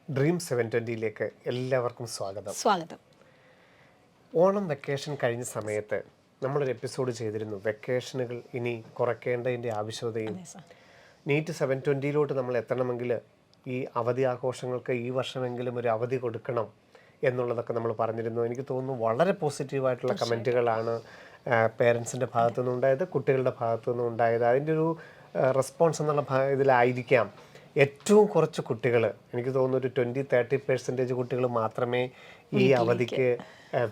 Dream 720യിലേക്ക് എല്ലാവർക്കും സ്വാഗതം. Onam vacation കഴിഞ്ഞ സമയത്ത് നമ്മളൊരു എപ്പിസോഡ് ചെയ്തിരുന്നു. വെക്കേഷനുകൾ ഇനി കുറയ്ക്കേണ്ടതിൻ്റെ ആവശ്യകതയും നീറ്റ് 720യിലോട്ട് നമ്മൾ എത്തണമെങ്കിൽ ഈ അവധി ആഘോഷങ്ങൾക്ക് ഈ വർഷമെങ്കിലും ഒരു അവധി കൊടുക്കണം എന്നുള്ളതൊക്കെ നമ്മൾ പറഞ്ഞിരുന്നു. എനിക്ക് തോന്നുന്നു വളരെ പോസിറ്റീവായിട്ടുള്ള കമൻറ്റുകളാണ് പേരൻസിൻ്റെ ഭാഗത്തു നിന്നുണ്ടായത്, കുട്ടികളുടെ ഭാഗത്തു നിന്നുണ്ടായത്. അതിൻ്റെ ഒരു റെസ്പോൺസ് എന്നുള്ള ഇതിലായിരിക്കാം ഏറ്റവും കുറച്ച് കുട്ടികൾ, എനിക്ക് തോന്നുന്നു ഒരു 20-30% കുട്ടികൾ മാത്രമേ ഈ അവധിക്ക്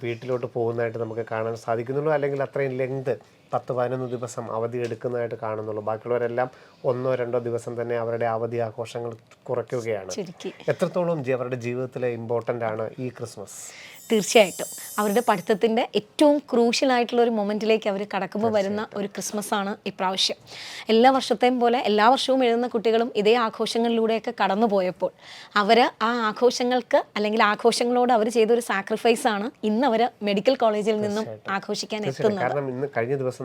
വീട്ടിലോട്ട് പോകുന്നതായിട്ട് നമുക്ക് കാണാൻ സാധിക്കുന്നുള്ളൂ. അല്ലെങ്കിൽ അത്രയും ലെങ്ത് 10-11 ദിവസം അവധി എടുക്കുന്നതായിട്ട് കാണുന്നുള്ളൂ. ബാക്കിയുള്ളവരെല്ലാം 1-2 ദിവസം തന്നെ അവരുടെ അവധി ആഘോഷങ്ങൾ കുറയ്ക്കുകയാണ്. എത്രത്തോളം അവരുടെ ജീവിതത്തിലെ ഇമ്പോർട്ടൻ്റ് ആണ് ഈ ക്രിസ്മസ്? തീർച്ചയായിട്ടും അവരുടെ പഠിത്തത്തിൻ്റെ ഏറ്റവും ക്രൂഷ്യലായിട്ടുള്ള ഒരു മൊമെൻറ്റിലേക്ക് അവർ കടക്കുമ്പോൾ വരുന്ന ഒരു ക്രിസ്മസ് ആണ് ഇപ്രാവശ്യം. എല്ലാ വർഷത്തെയും പോലെ എല്ലാ വർഷവും എഴുതുന്ന കുട്ടികളും ഇതേ ആഘോഷങ്ങളിലൂടെയൊക്കെ കടന്നു പോയപ്പോൾ അവർ ആ ആഘോഷങ്ങൾക്ക് അല്ലെങ്കിൽ ആഘോഷങ്ങളോട് അവർ ചെയ്തൊരു സാക്രിഫൈസാണ് ഇന്ന് അവർ മെഡിക്കൽ കോളേജിൽ നിന്നും ആഘോഷിക്കാൻ എത്തുന്നത്. കാരണം ഇന്ന് കഴിഞ്ഞ ദിവസം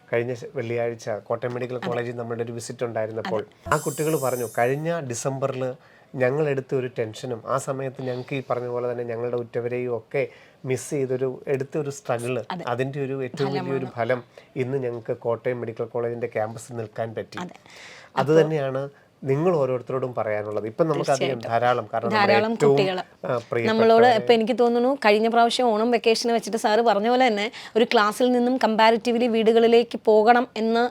കഴിഞ്ഞ വെള്ളിയാഴ്ച കോട്ടയം മെഡിക്കൽ കോളേജിൽ നമ്മളുടെ ഒരു വിസിറ്റ് ഉണ്ടായിരുന്നപ്പോൾ ആ കുട്ടികൾ പറഞ്ഞു, കഴിഞ്ഞ ഡിസംബറിൽ ഞങ്ങളെടുത്ത ഒരു ടെൻഷനും ആ സമയത്ത് ഞങ്ങൾക്ക് ഈ പറഞ്ഞ പോലെ തന്നെ ഞങ്ങളുടെ ഉറ്റവരെയും ഒക്കെ മിസ് ചെയ്തൊരു എടുത്തൊരു സ്ട്രഗിള്, അതിൻ്റെ ഒരു ഏറ്റവും വലിയൊരു ഫലം ഇന്ന് ഞങ്ങൾക്ക് കോട്ടയം മെഡിക്കൽ കോളേജിൻ്റെ ക്യാമ്പസിൽ നിൽക്കാൻ പറ്റി. അത് തന്നെയാണ് നിങ്ങൾ ഓരോരുത്തരോടും പറയാനുള്ളത്. ഇപ്പം നമുക്ക് അധികം ധാരാളം കുട്ടികൾ നമ്മളോട് ഇപ്പം എനിക്ക് തോന്നുന്നു കഴിഞ്ഞ പ്രാവശ്യം ഓണം വെക്കേഷന് വെച്ചിട്ട് സാറ് പറഞ്ഞ പോലെ തന്നെ ഒരു ക്ലാസ്സിൽ നിന്നും കമ്പാരിറ്റീവ്ലി വീടുകളിലേക്ക് പോകണം എന്ന്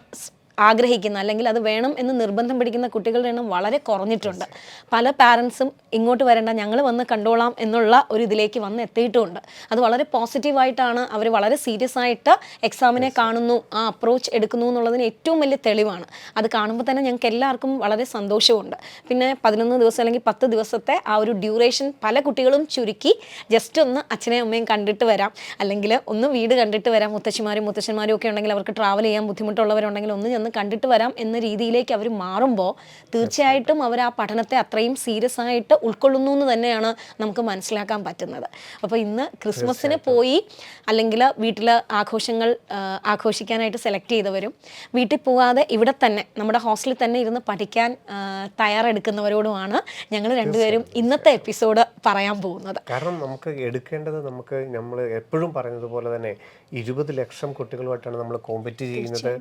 ആഗ്രഹിക്കുന്ന അല്ലെങ്കിൽ അത് വേണം എന്ന് നിർബന്ധം പിടിക്കുന്ന കുട്ടികളുടെ എണ്ണം വളരെ കുറഞ്ഞിട്ടുണ്ട്. പല പാരൻസും ഇങ്ങോട്ട് വരേണ്ട, ഞങ്ങൾ വന്ന് കണ്ടോളാം എന്നുള്ള ഒരു ഇതിലേക്ക് വന്ന് എത്തിയിട്ടുമുണ്ട്. അത് വളരെ പോസിറ്റീവായിട്ടാണ്. അവർ വളരെ സീരിയസ് ആയിട്ട് എക്സാമിനെ കാണുന്നു, ആ അപ്രോച്ച് എടുക്കുന്നു എന്നുള്ളതിന് ഏറ്റവും വലിയ തെളിവാണ്. അത് കാണുമ്പോൾ തന്നെ ഞങ്ങൾക്ക് എല്ലാവർക്കും വളരെ സന്തോഷമുണ്ട്. പിന്നെ 11 ദിവസം അല്ലെങ്കിൽ 10 ദിവസത്തെ ആ ഒരു ഡ്യൂറേഷൻ പല കുട്ടികളും ചുരുക്കി ജസ്റ്റ് ഒന്ന് അച്ഛനെയും അമ്മയും കണ്ടിട്ട് വരാം, അല്ലെങ്കിൽ ഒന്ന് വീട് കണ്ടിട്ട് വരാം, മുത്തശ്ശന്മാരും ഒക്കെ ഉണ്ടെങ്കിൽ അവർക്ക് ട്രാവൽ ചെയ്യാൻ ബുദ്ധിമുട്ടുള്ളവരുണ്ടെങ്കിൽ ഒന്ന് ചെന്ന് കണ്ടിട്ട് വരാം എന്ന രീതിയിലേക്ക് അവർ മാറുമ്പോൾ തീർച്ചയായിട്ടും അവർ ആ പഠനത്തെ അത്രയും സീരിയസ് ആയിട്ട് ഉൾക്കൊള്ളുന്നു എന്ന് തന്നെയാണ് നമുക്ക് മനസ്സിലാക്കാൻ പറ്റുന്നത്. അപ്പോൾ ഇന്ന് ക്രിസ്മസിന് പോയി അല്ലെങ്കിൽ വീട്ടിൽ ആഘോഷങ്ങൾ ആഘോഷിക്കാനായിട്ട് സെലക്ട് ചെയ്തവരും വീട്ടിൽ പോകാതെ ഇവിടെ തന്നെ നമ്മുടെ ഹോസ്റ്റലിൽ തന്നെ ഇരുന്ന് പഠിക്കാൻ തയ്യാറെടുക്കുന്നവരോടുമാണ് ഞങ്ങൾ രണ്ടുപേരും ഇന്നത്തെ എപ്പിസോഡ് പറയാൻ പോകുന്നത്. കാരണം നമുക്ക് എടുക്കേണ്ടത്, നമ്മൾ എപ്പോഴും പറയുന്നത് പോലെ തന്നെ 20 ലക്ഷം കുട്ടികളുമായിട്ടാണ് നമ്മൾ കോമ്പറ്റ് ചെയ്യുന്നത്.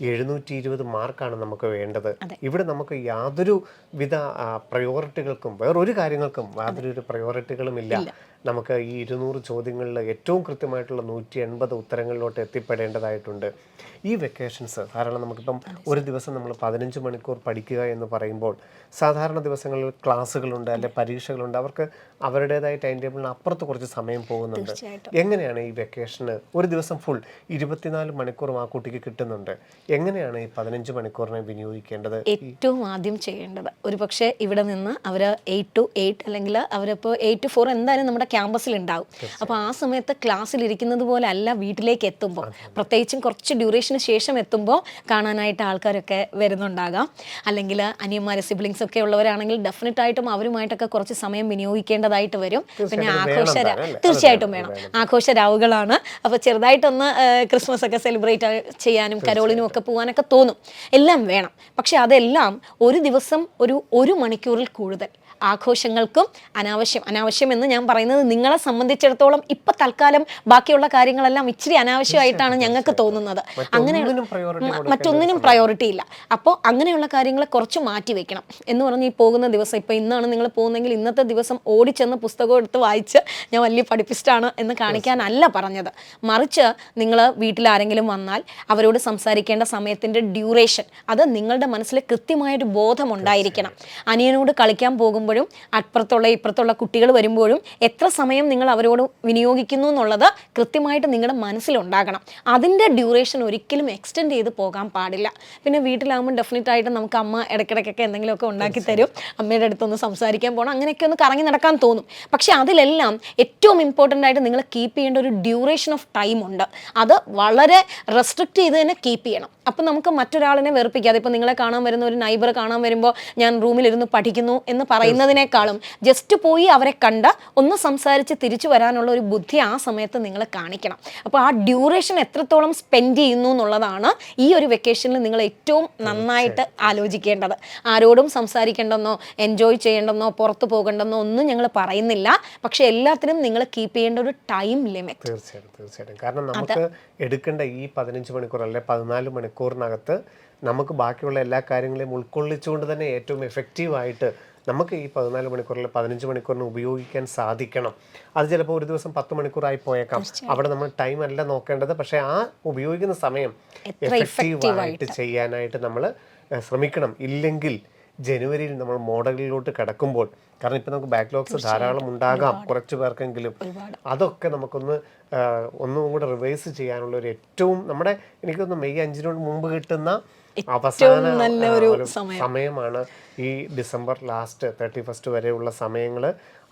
720 മാർക്കാണ് നമുക്ക് വേണ്ടത്. ഇവിടെ നമുക്ക് യാതൊരു വിധ പ്രയോറിറ്റികൾക്കും വേറൊരു കാര്യങ്ങൾക്കും യാതൊരു പ്രയോറിറ്റികളും ഇല്ല. നമുക്ക് ഈ 200 ചോദ്യങ്ങളിൽ ഏറ്റവും കൃത്യമായിട്ടുള്ള 180 ഉത്തരങ്ങളിലോട്ട് എത്തിപ്പെടേണ്ടതായിട്ടുണ്ട്. ഈ വെക്കേഷൻസ് ധാരാളം നമുക്കിപ്പം ഒരു ദിവസം നമ്മൾ 15 മണിക്കൂർ പഠിക്കുക എന്ന് പറയുമ്പോൾ സാധാരണ ദിവസങ്ങളിൽ ക്ലാസ്സുകളുണ്ട്, അല്ലെ പരീക്ഷകളുണ്ട്, അവർക്ക് അവരുടേതായ ടൈം ടേബിളിന് അപ്പുറത്ത് കുറച്ച് സമയം പോകുന്നുണ്ട്. എങ്ങനെയാണ് ഈ വെക്കേഷന് ഒരു ദിവസം ഫുൾ 24 മണിക്കൂറും ആ കുട്ടിക്ക് കിട്ടുന്നുണ്ട്, എങ്ങനെയാണ് ഈ 15 മണിക്കൂറിനെ വിനിയോഗിക്കേണ്ടത്? ഏറ്റവും ആദ്യം ചെയ്യേണ്ടത് ഒരു പക്ഷേ ഇവിടെ നിന്ന് അവർ 8 to 8 അല്ലെങ്കിൽ അവരിപ്പോൾ 8 to 4 എന്തായാലും നമ്മുടെ ക്യാമ്പസിൽ ഉണ്ടാവും. അപ്പോൾ ആ സമയത്ത് ക്ലാസ്സിലിരിക്കുന്നത് പോലെ അല്ല വീട്ടിലേക്ക് എത്തുമ്പോൾ, പ്രത്യേകിച്ചും കുറച്ച് ഡ്യൂറേഷന് ശേഷം എത്തുമ്പോൾ കാണാനായിട്ട് ആൾക്കാരൊക്കെ വരുന്നുണ്ടാകാം. അല്ലെങ്കിൽ അനിയന്മാരെ സിബ്ലിങ്സ് ഒക്കെ ഉള്ളവരാണെങ്കിൽ ഡെഫിനറ്റ് ആയിട്ടും അവരുമായിട്ടൊക്കെ കുറച്ച് സമയം വിനിയോഗിക്കേണ്ടതായിട്ട് വരും. പിന്നെ തീർച്ചയായിട്ടും വേണം, ആഘോഷരാവുകളാണ്. അപ്പോൾ ചെറുതായിട്ടൊന്ന് ക്രിസ്മസ് ഒക്കെ സെലിബ്രേറ്റ് ചെയ്യാനും കരോളിനും ഒക്കെ പോകാനൊക്കെ തോന്നും, എല്ലാം വേണം. പക്ഷെ അതെല്ലാം ഒരു ദിവസം ഒരു മണിക്കൂറിൽ കൂടുതൽ ആഘോഷങ്ങൾക്കും അനാവശ്യം എന്ന് ഞാൻ പറയുന്നത് നിങ്ങളെ സംബന്ധിച്ചിടത്തോളം ഇപ്പം തൽക്കാലം ബാക്കിയുള്ള കാര്യങ്ങളെല്ലാം ഇച്ചിരി അനാവശ്യമായിട്ടാണ് ഞങ്ങൾക്ക് തോന്നുന്നത്. അങ്ങനെ മറ്റൊന്നിനും പ്രയോറിറ്റി ഇല്ല. അപ്പോൾ അങ്ങനെയുള്ള കാര്യങ്ങളെ കുറച്ച് മാറ്റി വെക്കണം എന്ന് പറഞ്ഞ് ഈ പോകുന്ന ദിവസം, ഇപ്പോൾ ഇന്നാണ് നിങ്ങൾ പോകുന്നതെങ്കിൽ ഇന്നത്തെ ദിവസം ഓടിച്ചെന്ന് പുസ്തകം എടുത്ത് വായിച്ച് ഞാൻ വലിയ പഠിപ്പിസ്റ്റാണ് എന്ന് കാണിക്കാനല്ല പറഞ്ഞത്. മറിച്ച് നിങ്ങൾ വീട്ടിൽ ആരെങ്കിലും വന്നാൽ അവരോട് സംസാരിക്കേണ്ട സമയത്തിൻ്റെ ഡ്യൂറേഷൻ അത് നിങ്ങളുടെ മനസ്സിൽ കൃത്യമായൊരു ബോധമുണ്ടായിരിക്കണം. അനിയനോട് കളിക്കാൻ പോകുമ്പോഴും ഇപ്പുറത്തുള്ള കുട്ടികൾ വരുമ്പോഴും എത്ര സമയം നിങ്ങൾ അവരോട് വിനിയോഗിക്കുന്നു എന്നുള്ളത് കൃത്യമായിട്ട് നിങ്ങളുടെ മനസ്സിലുണ്ടാകണം. അതിൻ്റെ ഡ്യൂറേഷൻ ഒരിക്കലും എക്സ്റ്റെൻഡ് ചെയ്ത് പോകാൻ പാടില്ല. പിന്നെ വീട്ടിലാകുമ്പോൾ ഡെഫിനറ്റ് ആയിട്ട് നമുക്ക് അമ്മ ഇടയ്ക്കിടയ്ക്കൊക്കെ എന്തെങ്കിലുമൊക്കെ ഉണ്ടാക്കി തരും, അമ്മയുടെ അടുത്തൊന്ന് സംസാരിക്കാൻ പോകണം, അങ്ങനെയൊക്കെ ഒന്ന് കറങ്ങി നടക്കാൻ തോന്നും. പക്ഷെ അതിലെല്ലാം ഏറ്റവും ഇമ്പോർട്ടൻ്റ് ആയിട്ട് നിങ്ങൾ കീപ്പ് ചെയ്യേണ്ട ഒരു ഡ്യൂറേഷൻ ഓഫ് ടൈം ഉണ്ട്. അത് വളരെ റെസ്ട്രിക്റ്റ് ചെയ്ത് തന്നെ കീപ്പ് ചെയ്യണം. അപ്പം നമുക്ക് മറ്റൊരാളിനെ വെറുപ്പിക്കാതെ, ഇപ്പോൾ നിങ്ങളെ കാണാൻ വരുന്ന ഒരു നൈബർ കാണാൻ വരുമ്പോൾ ഞാൻ റൂമിലിരുന്ന് പഠിക്കുന്നു എന്ന് പറയുന്ന ചെയ്യുന്നതിനേക്കാളും ജസ്റ്റ് പോയി അവരെ കണ്ട് ഒന്ന് സംസാരിച്ച് തിരിച്ചു വരാനുള്ള ഒരു ബുദ്ധി ആ സമയത്ത് നിങ്ങൾ കാണിക്കണം. അപ്പോൾ ആ ഡ്യൂറേഷൻ എത്രത്തോളം സ്പെൻഡ് ചെയ്യുന്നു എന്നുള്ളതാണ് ഈ ഒരു വെക്കേഷനിൽ നിങ്ങൾ ഏറ്റവും നന്നായിട്ട് ആലോചിക്കേണ്ടത്. ആരോടും സംസാരിക്കേണ്ടെന്നോ എൻജോയ് ചെയ്യേണ്ടെന്നോ പുറത്ത് പോകണ്ടെന്നോ ഒന്നും ഞങ്ങൾ പറയുന്നില്ല. പക്ഷെ എല്ലാത്തിനും നിങ്ങൾ കീപ്പ് ചെയ്യേണ്ട ഒരു ടൈം ലിമിറ്റ്. തീർച്ചയായിട്ടും. കാരണം നമുക്ക് എടുക്കേണ്ട ഈ 15 മണിക്കൂർ അല്ലെ 14 മണിക്കൂറിനകത്ത് നമുക്ക് ബാക്കിയുള്ള എല്ലാ കാര്യങ്ങളെയും ഉൾക്കൊള്ളിച്ചുകൊണ്ട് തന്നെ ഏറ്റവും എഫക്റ്റീവായിട്ട് നമുക്ക് ഈ 14 മണിക്കൂറിൽ 15 മണിക്കൂറിന് ഉപയോഗിക്കാൻ സാധിക്കണം. അത് ചിലപ്പോൾ ഒരു ദിവസം 10 മണിക്കൂറായി പോയേക്കാം. അവിടെ നമ്മൾ ടൈം അല്ല നോക്കേണ്ടത്, പക്ഷേ ആ ഉപയോഗിക്കുന്ന സമയം എഫക്റ്റീവായിട്ട് ചെയ്യാനായിട്ട് നമ്മൾ ശ്രമിക്കണം. ഇല്ലെങ്കിൽ ജനുവരിയിൽ നമ്മൾ മോഡലിലോട്ട് കിടക്കുമ്പോൾ, കാരണം ഇപ്പം നമുക്ക് ബാക്ക്ലോഗ്സ് ധാരാളം ഉണ്ടാകാം കുറച്ച് പേർക്കെങ്കിലും, അതൊക്കെ നമുക്കൊന്ന് ഒന്നും കൂടെ റിവൈസ് ചെയ്യാനുള്ള ഒരു ഏറ്റവും നമ്മുടെ എനിക്കൊന്ന് മെയ് 5 മുമ്പ് കിട്ടുന്ന അവസാന സമയമാണ് ഈ ഡിസംബർ ലാസ്റ്റ് 31 വരെയുള്ള സമയങ്ങൾ.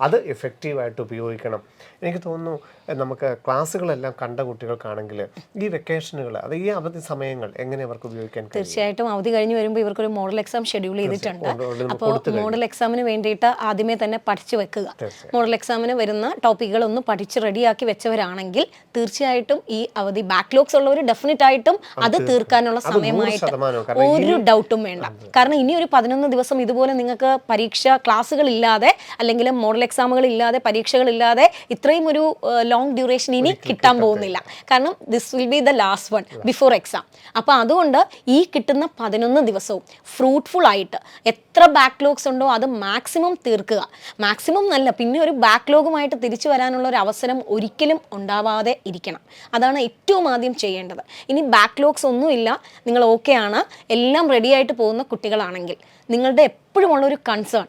അത് എഫക്റ്റീവായിട്ട് ഉപയോഗിക്കണം. എനിക്ക് തോന്നുന്നു നമുക്ക് ക്ലാസ്സുകളെല്ലാം കണ്ട കുട്ടികൾക്കാണെങ്കിൽ ഈ വെക്കേഷനുകൾ, അത് ഈ അവധി സമയങ്ങൾ എങ്ങനെ അവർക്ക് ഉപയോഗിക്കാൻ? തീർച്ചയായിട്ടും അവധി കഴിഞ്ഞ് വരുമ്പോൾ ഇവർക്കൊരു മോഡൽ എക്സാം ഷെഡ്യൂൾ ചെയ്തിട്ടുണ്ട്. അപ്പോൾ മോഡൽ എക്സാമിന് വേണ്ടിയിട്ട് ആദ്യമേ തന്നെ പഠിച്ചു വെക്കുക. മോഡൽ എക്സാമിന് വരുന്ന ടോപ്പിക്കുകൾ ഒന്ന് പഠിച്ച് റെഡിയാക്കി വെച്ചവരാണെങ്കിൽ തീർച്ചയായിട്ടും ഈ അവധി ബാക്ക്ലോഗ്സ് ഉള്ളവർ ഡെഫിനറ്റ് ആയിട്ടും അത് തീർക്കാനുള്ള സമയമായിട്ട് ഒരു ഡൗട്ടും വേണ്ട. കാരണം ഇനി ഒരു 11 ദിവസം ഇതുപോലെ നിങ്ങൾക്ക് പരീക്ഷ ക്ലാസ്സുകൾ ഇല്ലാതെ അല്ലെങ്കിൽ മോഡൽ എക്സാമുകൾ ഇല്ലാതെ പരീക്ഷകളില്ലാതെ ഇത്രയും ഒരു ലോങ് ഡ്യൂറേഷൻ ഇനി കിട്ടാൻ പോകുന്നില്ല. കാരണം this will be the last one before exam. അപ്പോൾ അതുകൊണ്ട് ഈ കിട്ടുന്ന 11 ദിവസവും ഫ്രൂട്ട്ഫുൾ ആയിട്ട് എത്ര ബാക്ക്ലോഗ്സ് ഉണ്ടോ അത് മാക്സിമം തീർക്കുക. മാക്സിമം നല്ല പിന്നെ ഒരു ബാക്ക്ലോഗുമായിട്ട് തിരിച്ചു വരാനുള്ള ഒരു അവസരം ഒരിക്കലും ഉണ്ടാവാതെ ഇരിക്കണം. അതാണ് ഏറ്റവും ആദ്യം ചെയ്യേണ്ടത്. ഇനി ബാക്ക്ലോഗ്സ് ഒന്നുമില്ല, നിങ്ങൾ ഓക്കെ ആണ്, എല്ലാം റെഡിയായിട്ട് പോകുന്ന കുട്ടികളാണെങ്കിൽ നിങ്ങളുടെ എപ്പോഴും ഉള്ളൊരു കൺസേൺ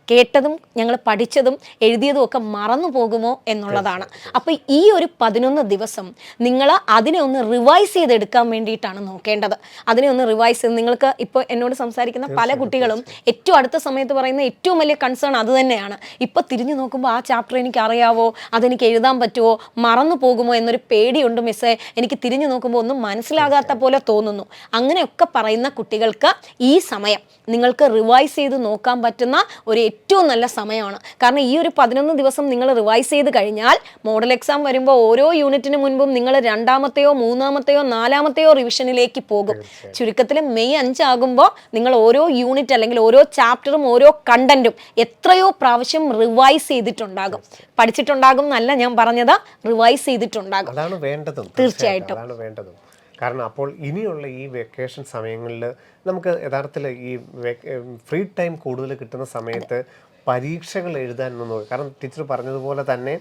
കേട്ടതും ഞങ്ങൾ പഠിച്ചതും എഴുതിയതും ഒക്കെ മറന്നു പോകുമോ എന്നുള്ളതാണ്. അപ്പോൾ ഈ ഒരു 11 ദിവസം നിങ്ങൾ അതിനെ ഒന്ന് റിവൈസ് ചെയ്തെടുക്കാൻ വേണ്ടിയിട്ടാണ് നോക്കേണ്ടത്. അതിനെ ഒന്ന് റിവൈസ് ചെയ്ത് നിങ്ങൾക്ക് ഇപ്പോൾ എന്നോട് സംസാരിക്കുന്ന പല കുട്ടികളും ഏറ്റവും അടുത്ത സമയത്ത് പറയുന്ന ഏറ്റവും വലിയ കൺസേൺ അത് തന്നെയാണ്. ഇപ്പോൾ തിരിഞ്ഞു നോക്കുമ്പോൾ ആ ചാപ്റ്റർ എനിക്ക് അറിയാവോ, അതെനിക്ക് എഴുതാൻ പറ്റുമോ, മറന്നു പോകുമോ എന്നൊരു പേടിയുണ്ട് മിസ്സേ, എനിക്ക് തിരിഞ്ഞു നോക്കുമ്പോൾ ഒന്നും മനസ്സിലാകാത്ത പോലെ തോന്നുന്നു. അങ്ങനെയൊക്കെ പറയുന്ന കുട്ടികൾക്ക് ഈ സമയം നിങ്ങൾക്ക് റിവൈസ് ചെയ്ത് നോക്കാൻ പറ്റുന്ന ഒരു ഏറ്റവും നല്ല സമയമാണ്. കാരണം ഈ ഒരു 11 ദിവസം നിങ്ങൾ റിവൈസ് ചെയ്ത് കഴിഞ്ഞാൽ മോഡൽ എക്സാം വരുമ്പോൾ ഓരോ യൂണിറ്റിന് മുൻപും നിങ്ങൾ 2ാമത്തെയോ 3ാമത്തെയോ 4ാമത്തെയോ റിവിഷനിലേക്ക് പോകും. ചുരുക്കത്തിൽ മെയ് 5 ആകുമ്പോൾ നിങ്ങൾ ഓരോ യൂണിറ്റ് അല്ലെങ്കിൽ ഓരോ ചാപ്റ്ററും ഓരോ കണ്ടന്റും എത്രയോ പ്രാവശ്യം റിവൈസ് ചെയ്തിട്ടുണ്ടാകും. പഠിച്ചിട്ടുണ്ടാകും എന്നല്ല ഞാൻ പറഞ്ഞത്, റിവൈസ് ചെയ്തിട്ടുണ്ടാകും. അതാണ് വേണ്ടതും. തീർച്ചയായിട്ടും അതാണ് വേണ്ടതും. കാരണം അപ്പോൾ ഇനിയുള്ള ഈ വെക്കേഷൻ സമയങ്ങളിൽ നമുക്ക് യഥാർത്ഥത്തിൽ ഈ ഫ്രീ ടൈം കൂടുതൽ കിട്ടുന്ന സമയത്ത് പരീക്ഷകൾ എഴുതാൻ നോക്കുക. കാരണം ടീച്ചർ പറഞ്ഞതുപോലെ തന്നെ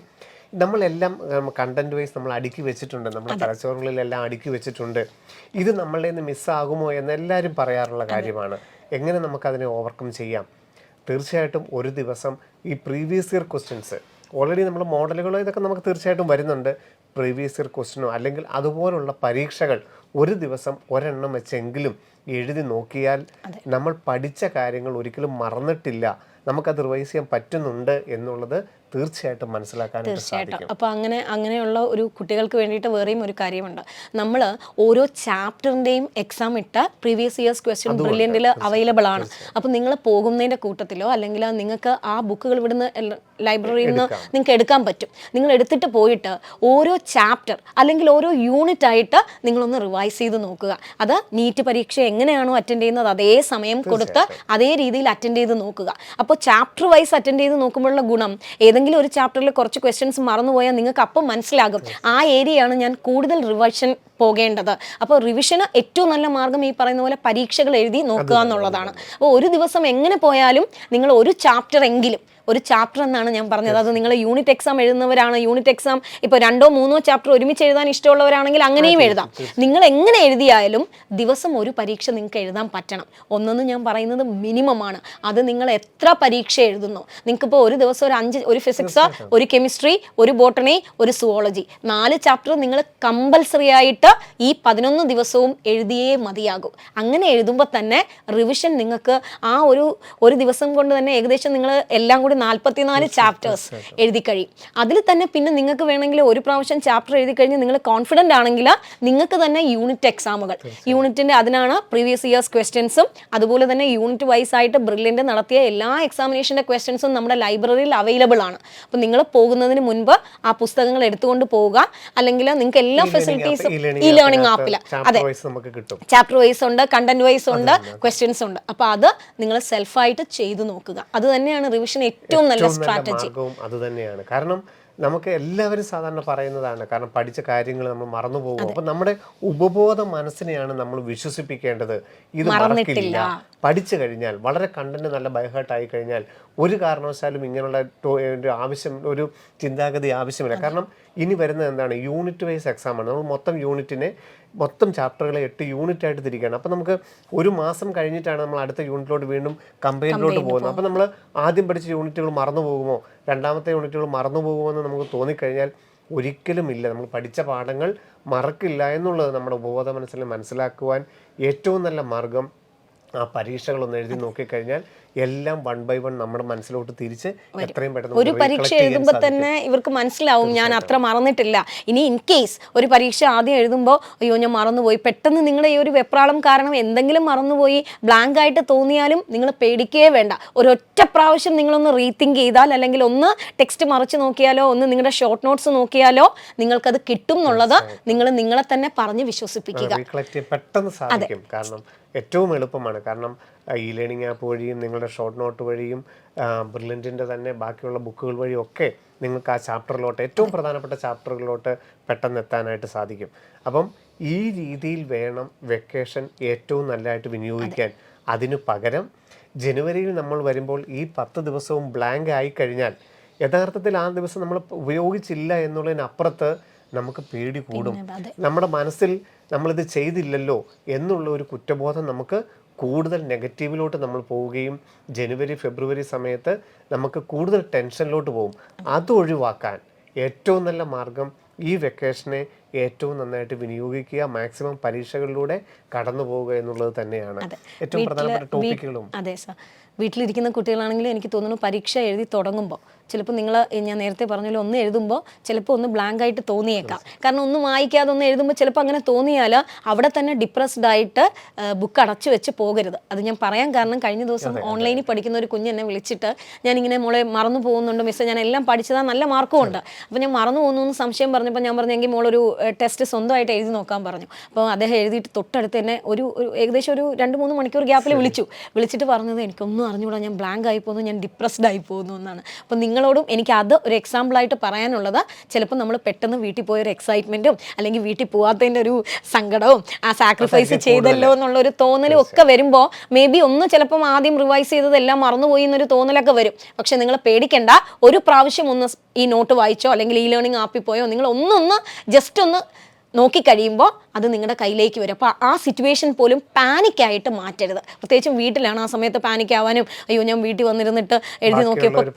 നമ്മളെല്ലാം കണ്ടന്റ് വൈസ് നമ്മൾ അടുക്കി വെച്ചിട്ടുണ്ട്, നമ്മുടെ തലച്ചോറുകളിലെല്ലാം അടുക്കി വെച്ചിട്ടുണ്ട്. ഇത് നമ്മളുടെ നിന്ന് മിസ്സാകുമോ എന്ന് എല്ലാവരും പറയാറുള്ള കാര്യമാണ്. എങ്ങനെ നമുക്കതിനെ ഓവർകം ചെയ്യാം? തീർച്ചയായിട്ടും ഒരു ദിവസം ഈ പ്രീവിയസ് ഇയർ ക്വസ്റ്റ്യൻസ് ഓൾറെഡി നമ്മൾ മോഡലുകളോ ഇതൊക്കെ നമുക്ക് തീർച്ചയായിട്ടും വരുന്നുണ്ട്. പ്രീവിയസ് ഇയർ ക്വസ്റ്റ്യനോ അല്ലെങ്കിൽ അതുപോലുള്ള പരീക്ഷകൾ ഒരു ദിവസം ഒരെണ്ണം വെച്ചെങ്കിലും എഴുതി നോക്കിയാൽ നമ്മൾ പഠിച്ച കാര്യങ്ങൾ ഒരിക്കലും മറന്നിട്ടില്ല, നമുക്കത് റിവൈസ് ചെയ്യാൻ പറ്റുന്നുണ്ട് എന്നുള്ളത് തീർച്ചയായിട്ടും മനസ്സിലാക്കാനായിട്ട് സാധിക്കും. അപ്പോൾ അങ്ങനെയുള്ള ഒരു കുട്ടികൾക്ക് വേണ്ടിയിട്ട് വേറെയും ഒരു കാര്യമുണ്ട്. നമ്മൾ ഓരോ ചാപ്റ്ററിൻ്റെയും എക്സാം ഇട്ട പ്രീവിയസ് ഇയേഴ്സ് ക്വസ്റ്റ്യൻ ബ്രില്യൻറ്റിൽ അവൈലബിൾ ആണ്. അപ്പോൾ നിങ്ങൾ പോകുന്നതിൻ്റെ കൂട്ടത്തിലോ അല്ലെങ്കിൽ നിങ്ങൾക്ക് ആ ബുക്കുകൾ ഇവിടുന്ന് ലൈബ്രറിയിൽ നിന്ന് നിങ്ങൾക്ക് എടുക്കാൻ പറ്റും. നിങ്ങൾ എടുത്തിട്ട് പോയിട്ട് ഓരോ ചാപ്റ്റർ അല്ലെങ്കിൽ ഓരോ യൂണിറ്റ് ആയിട്ട് നിങ്ങളൊന്ന് റിവൈസ് ചെയ്ത് നോക്കുക. അത് നീറ്റ് പരീക്ഷ എങ്ങനെയാണോ അറ്റൻഡ് ചെയ്യുന്നത് അതേ സമയം കൊടുത്ത് അതേ രീതിയിൽ അറ്റൻഡ് ചെയ്ത് നോക്കുക. അപ്പോൾ ചാപ്റ്റർ വൈസ് അറ്റൻഡ് ചെയ്ത് നോക്കുമ്പോഴുള്ള ഗുണം, ഏതെങ്കിലും ഒരു ചാപ്റ്ററിൽ കുറച്ച് ക്വസ്റ്റ്യൻസ് മറന്നുപോയാൽ നിങ്ങൾക്ക് അപ്പം മനസ്സിലാകും ആ ഏരിയയാണ് ഞാൻ കൂടുതൽ റിവിഷൻ പോകേണ്ടത്. അപ്പോൾ റിവിഷന് ഏറ്റവും നല്ല മാർഗം ഈ പറയുന്ന പോലെ പരീക്ഷകൾ എഴുതി നോക്കുക എന്നുള്ളതാണ്. അപ്പോൾ ഒരു ദിവസം എങ്ങനെ പോയാലും നിങ്ങൾ ഒരു ചാപ്റ്റർ എങ്കിലും, ഒരു ചാപ്റ്റർ എന്നാണ് ഞാൻ പറഞ്ഞത്, അത് നിങ്ങൾ യൂണിറ്റ് എക്സാം എഴുതുന്നവരാണ്, യൂണിറ്റ് എക്സാം ഇപ്പോൾ 2ഓ 3ഓ ചാപ്റ്റർ ഒരുമിച്ച് എഴുതാൻ ഇഷ്ടമുള്ളവരാണെങ്കിൽ അങ്ങനെയും എഴുതാം. നിങ്ങൾ എങ്ങനെ എഴുതിയാലും ദിവസം ഒരു പരീക്ഷ നിങ്ങൾക്ക് എഴുതാൻ പറ്റണം. ഒന്നെന്ന് ഞാൻ പറയുന്നത് മിനിമമാണ്. അത് നിങ്ങൾ എത്ര പരീക്ഷ എഴുതുന്നു, നിങ്ങൾക്കിപ്പോൾ ഒരു ദിവസം ഒരു ഫിസിക്സ്, ഒരു കെമിസ്ട്രി, ഒരു ബോട്ടണി, ഒരു സുവോളജി, 4 ചാപ്റ്റർ നിങ്ങൾ കമ്പൽസറി ആയിട്ട് ഈ 11 ദിവസവും എഴുതിയേ മതിയാകും. അങ്ങനെ എഴുതുമ്പോൾ തന്നെ റിവിഷൻ നിങ്ങൾക്ക് ആ ഒരു ദിവസം കൊണ്ട് തന്നെ ഏകദേശം നിങ്ങൾ എല്ലാം കൂടി ഒരു 44 ചാപ്റ്റേഴ്സ് എഴുതി കഴിയും. അതിൽ തന്നെ പിന്നെ നിങ്ങൾക്ക് വേണമെങ്കിൽ ഒരു പ്രാവശ്യം ചാപ്റ്റർ എഴുതി കഴിഞ്ഞ് നിങ്ങൾ കോൺഫിഡൻ്റ് ആണെങ്കിൽ നിങ്ങൾക്ക് തന്നെ യൂണിറ്റ് എക്സാമുകൾ, യൂണിറ്റിൻ്റെ അതിനാണ് പ്രീവിയസ് ഇയേഴ്സ് ക്വസ്റ്റ്യൻസും അതുപോലെ തന്നെ യൂണിറ്റ് വൈസ് ആയിട്ട് ബ്രില്യൻ്റ് നടത്തിയ എല്ലാ എക്സാമിനേഷൻ്റെ ക്വസ്റ്റ്യൻസും നമ്മുടെ ലൈബ്രറിയിൽ അവൈലബിൾ ആണ്. അപ്പോൾ നിങ്ങൾ പോകുന്നതിന് മുൻപ് ആ പുസ്തകങ്ങൾ എടുത്തുകൊണ്ട് പോവുക. അല്ലെങ്കിൽ നിങ്ങൾക്ക് എല്ലാ ഫെസിലിറ്റീസും ഈ ലേണിംഗ് ആപ്പിൽ, അതെ, ചാപ്റ്റർ വൈസ് ഉണ്ട്, കണ്ടന്റ് വൈസ് ഉണ്ട്, ക്വസ്റ്റ്യൻസ് ഉണ്ട്. അപ്പോൾ അത് നിങ്ങൾ സെൽഫായിട്ട് ചെയ്തു നോക്കുക. അത് തന്നെയാണ് റിവിഷൻ ഏറ്റവും നല്ല സ്ട്രാറ്റജി. അത് തന്നെയാണ്. കാരണം നമുക്ക് എല്ലാവരും സാധാരണ പറയുന്നതാണ്, കാരണം പഠിച്ച കാര്യങ്ങൾ നമ്മൾ മറന്നു പോകും. അപ്പൊ നമ്മുടെ ഉപബോധ മനസ്സിനെയാണ് നമ്മൾ വിശ്വസിപ്പിക്കേണ്ടത്, ഇത് മറക്കില്ല. പഠിച്ചു കഴിഞ്ഞാൽ വളരെ കണ്ടന്റ് നല്ല ബൈഹാർട്ടായി കഴിഞ്ഞാൽ ഒരു കാരണവശാലും ഇങ്ങനെയുള്ള ആവശ്യം, ഒരു ചിന്താഗതി ആവശ്യമില്ല. കാരണം ഇനി വരുന്നത് എന്താണ്, യൂണിറ്റ് വൈസ് എക്സാമാണ്. നമ്മൾ മൊത്തം ചാപ്റ്ററുകളെ 8 യൂണിറ്റ് ആയിട്ട് തിരിക്കുകയാണ്. അപ്പോൾ നമുക്ക് ഒരു മാസം കഴിഞ്ഞിട്ടാണ് നമ്മൾ അടുത്ത യൂണിറ്റിലോട്ട് വീണ്ടും കമ്പൈനിലോട്ട് പോകുന്നത്. അപ്പോൾ നമ്മൾ ആദ്യം പഠിച്ച യൂണിറ്റുകൾ മറന്നു പോകുമോ, രണ്ടാമത്തെ യൂണിറ്റുകൾ മറന്നു പോകുമോ എന്ന് നമുക്ക് തോന്നിക്കഴിഞ്ഞാൽ ഒരിക്കലും ഇല്ല. നമ്മൾ പഠിച്ച പാഠങ്ങൾ മറക്കില്ല എന്നുള്ളത് നമ്മുടെ ഉപബോധ മനസ്സിൽ മനസ്സിലാക്കുവാൻ ഏറ്റവും നല്ല മാർഗം ആ പരീക്ഷകളൊന്ന് എഴുതി നോക്കിക്കഴിഞ്ഞാൽ എല്ലാം 1 by 1 നമ്മുടെ മനസ്സിലോട്ട് തിരിച്ച് എത്രയും പെട്ടെന്ന് ഒരു പരീക്ഷ എഴുതുമ്പോൾ തന്നെ ഇവർക്ക് മനസ്സിലാവും ഞാൻ അത്ര മറന്നിട്ടില്ല. ഇനി ഇൻ കേസ് ഒരു പരീക്ഷ ആദ്യം എഴുതുമ്പോൾ അയ്യോ ഞാൻ മറന്നുപോയി, പെട്ടെന്ന് നിങ്ങളുടെ ഈ ഒരു വെപ്രാളം കാരണം എന്തെങ്കിലും മറന്നുപോയി ബ്ലാങ്ക് ആയിട്ട് തോന്നിയാലും നിങ്ങൾ പേടിക്കേ വേണ്ട. ഒരൊറ്റ പ്രാവശ്യം നിങ്ങളൊന്ന് റീതിങ്ക് ചെയ്താൽ, അല്ലെങ്കിൽ ഒന്ന് ടെക്സ്റ്റ് മറിച്ച് നോക്കിയാലോ, ഒന്ന് നിങ്ങളുടെ ഷോർട്ട് നോട്ട്സ് നോക്കിയാലോ നിങ്ങൾക്കത് കിട്ടും എന്നുള്ളത് നിങ്ങൾ നിങ്ങളെ തന്നെ പറഞ്ഞ് വിശ്വസിപ്പിക്കുക. പെട്ടെന്ന് സാധിക്കും. കാരണം ഏറ്റവും എളുപ്പമാണ്. കാരണം ഈ ലേണിംഗ് ആപ്പ് വഴിയും നിങ്ങളുടെ ഷോർട്ട് നോട്ട് വഴിയും ബ്രില്യൻറ്റിൻ്റെ തന്നെ ബാക്കിയുള്ള ബുക്കുകൾ വഴിയും ഒക്കെ നിങ്ങൾക്ക് ആ ചാപ്റ്ററിലോട്ട്, ഏറ്റവും പ്രധാനപ്പെട്ട ചാപ്റ്ററുകളിലോട്ട് പെട്ടെന്ന് എത്താനായിട്ട് സാധിക്കും. അപ്പം ഈ രീതിയിൽ വേണം വെക്കേഷൻ ഏറ്റവും നല്ലതായിട്ട് വിനിയോഗിക്കാൻ. അതിനു പകരം ജനുവരിയിൽ നമ്മൾ വരുമ്പോൾ ഈ 10 ദിവസവും ബ്ലാങ്ക് ആയിക്കഴിഞ്ഞാൽ യഥാർത്ഥത്തിൽ ആ ദിവസം നമ്മൾ ഉപയോഗിച്ചില്ല എന്നുള്ളതിനപ്പുറത്ത് നമുക്ക് പേടി കൂടും. നമ്മുടെ മനസ്സിൽ നമ്മളിത് ചെയ്തില്ലല്ലോ എന്നുള്ള ഒരു കുറ്റബോധം നമുക്ക് കൂടുതൽ നെഗറ്റീവിലോട്ട് നമ്മൾ പോവുകയും ജനുവരി ഫെബ്രുവരി സമയത്ത് നമുക്ക് കൂടുതൽ ടെൻഷനിലോട്ട് പോകും. അത് ഒഴിവാക്കാൻ ഏറ്റവും നല്ല മാർഗം ഈ വെക്കേഷനെ ഏറ്റവും നന്നായിട്ട് വിനിയോഗിക്കുക, മാക്സിമം പരീക്ഷകളിലൂടെ കടന്നു പോവുക എന്നുള്ളത് തന്നെയാണ് ഏറ്റവും പ്രധാനപ്പെട്ട ടോപ്പിക്കുകളും. അതെ സാർ, വീട്ടിലിരിക്കുന്ന കുട്ടികളാണെങ്കിലും എനിക്ക് തോന്നുന്നു പരീക്ഷ എഴുതി തുടങ്ങുമ്പോൾ ചിലപ്പോൾ നിങ്ങൾ, ഞാൻ നേരത്തെ പറഞ്ഞല്ലോ, ഒന്ന് എഴുതുമ്പോൾ ചിലപ്പോൾ ഒന്ന് ബ്ലാങ്ക് ആയിട്ട് തോന്നിയേക്കാം. കാരണം ഒന്നും വായിക്കാതെ ഒന്ന് എഴുതുമ്പോൾ ചിലപ്പോൾ അങ്ങനെ തോന്നിയാൽ അവിടെ തന്നെ ഡിപ്രസ്ഡ് ആയിട്ട് ബുക്ക് അടച്ചു വെച്ച് പോകരുത്. അത് ഞാൻ പറയാൻ കാരണം, കഴിഞ്ഞ ദിവസം ഓൺലൈനിൽ പഠിക്കുന്ന ഒരു കുഞ്ഞ് എന്നെ വിളിച്ചിട്ട് ഞാനിങ്ങനെ മോളെ മറന്നു പോകുന്നുണ്ട് മിസ്സേ, ഞാൻ എല്ലാം പഠിച്ചതാ, നല്ല മാർക്കും ഉണ്ട്, അപ്പോൾ ഞാൻ മറന്നു പോകുന്നു എന്ന് സംശയം പറഞ്ഞപ്പോൾ ഞാൻ പറഞ്ഞെങ്കിൽ മോളൊരു ടെസ്റ്റ് സ്വന്തമായിട്ട് എഴുതി നോക്കാൻ പറഞ്ഞു. അപ്പോൾ അദ്ദേഹം എഴുതിയിട്ട് തൊട്ടടുത്ത് തന്നെ ഒരു ഏകദേശം ഒരു 2-3 മണിക്കൂർ ഗ്യാപ്പിൽ വിളിച്ചിട്ട് പറഞ്ഞത് എനിക്കൊന്നും അറിഞ്ഞുകൂടാ, ഞാൻ ബ്ലാങ്ക് ആയി പോകുന്നു, ഞാൻ ഡിപ്രസ്ഡ് ആയി പോകുന്നു എന്നാണ്. അപ്പോൾ നിങ്ങളോടും എനിക്ക് അത് ഒരു എക്സാമ്പിളായിട്ട് പറയാനുള്ളത്, ചിലപ്പോൾ നമ്മൾ പെട്ടെന്ന് വീട്ടിൽ പോയൊരു എക്സൈറ്റ്മെൻറ്റും അല്ലെങ്കിൽ വീട്ടിൽ പോകാത്തതിൻ്റെ ഒരു സങ്കടവും ആ സാക്രിഫൈസ് ചെയ്തല്ലോ എന്നുള്ളൊരു തോന്നലും ഒക്കെ വരുമ്പോൾ മേ ബി ഒന്ന് ചിലപ്പം ആദ്യം റിവൈസ് ചെയ്തതെല്ലാം മറന്നുപോയി എന്നൊരു തോന്നലൊക്കെ വരും. പക്ഷെ നിങ്ങൾ പേടിക്കേണ്ട, ഒരു പ്രാവശ്യം ഒന്ന് ഈ നോട്ട് വായിച്ചോ അല്ലെങ്കിൽ ഈ ലേണിംഗ് ആപ്പിൽ പോയോ നിങ്ങൾ ജസ്റ്റ് ഒന്ന് നോക്കിക്കഴിയുമ്പോൾ അത് നിങ്ങളുടെ കയ്യിലേക്ക് വരും. അപ്പോൾ ആ സിറ്റുവേഷൻ പോലും പാനിക്കായിട്ട് മാറ്റരുത്. പ്രത്യേകിച്ചും വീട്ടിലാണ് ആ സമയത്ത് പാനിക്കാവാനും, അയ്യോ ഞാൻ വീട്ടിൽ വന്നിരുന്നിട്ട് എഴുതി നോക്കിയപ്പോൾ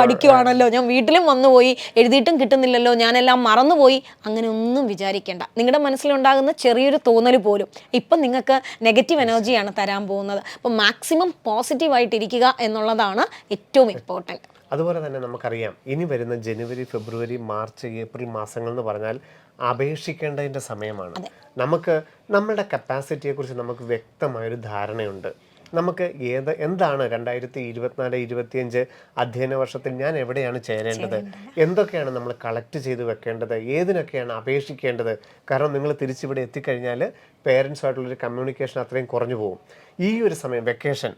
പഠിക്കുവാണല്ലോ, ഞാൻ വീട്ടിലും വന്നുപോയി എഴുതിയിട്ടും കിട്ടുന്നില്ലല്ലോ, ഞാനെല്ലാം മറന്നുപോയി, അങ്ങനെ ഒന്നും വിചാരിക്കേണ്ട. നിങ്ങളുടെ മനസ്സിലുണ്ടാകുന്ന ചെറിയൊരു തോന്നൽ പോലും ഇപ്പം നിങ്ങൾക്ക് നെഗറ്റീവ് എനർജിയാണ് തരാൻ പോകുന്നത്. അപ്പോൾ മാക്സിമം പോസിറ്റീവായിട്ടിരിക്കുക എന്നുള്ളതാണ് ഏറ്റവും ഇമ്പോർട്ടൻറ്റ്. അതുപോലെ തന്നെ നമുക്കറിയാം ഇനി വരുന്ന ജനുവരി ഫെബ്രുവരി മാർച്ച് ഏപ്രിൽ മാസങ്ങൾ എന്ന് പറഞ്ഞാൽ അപേക്ഷിക്കേണ്ടതിൻ്റെ സമയമാണ്. നമുക്ക് നമ്മളുടെ കപ്പാസിറ്റിയെക്കുറിച്ച് നമുക്ക് വ്യക്തമായൊരു ധാരണയുണ്ട്. നമുക്ക് എന്താണ് 2024-25 അധ്യയന വർഷത്തിൽ ഞാൻ എവിടെയാണ് ചേരേണ്ടത്, എന്തൊക്കെയാണ് നമ്മൾ കളക്ട് ചെയ്ത് വെക്കേണ്ടത്, ഏതിനൊക്കെയാണ് അപേക്ഷിക്കേണ്ടത്. കാരണം നിങ്ങൾ തിരിച്ചിവിടെ എത്തിക്കഴിഞ്ഞാൽ പേരൻസുമായിട്ടുള്ളൊരു കമ്മ്യൂണിക്കേഷൻ അത്രയും കുറഞ്ഞു പോകും. ഈ ഒരു സമയം വെക്കേഷൻ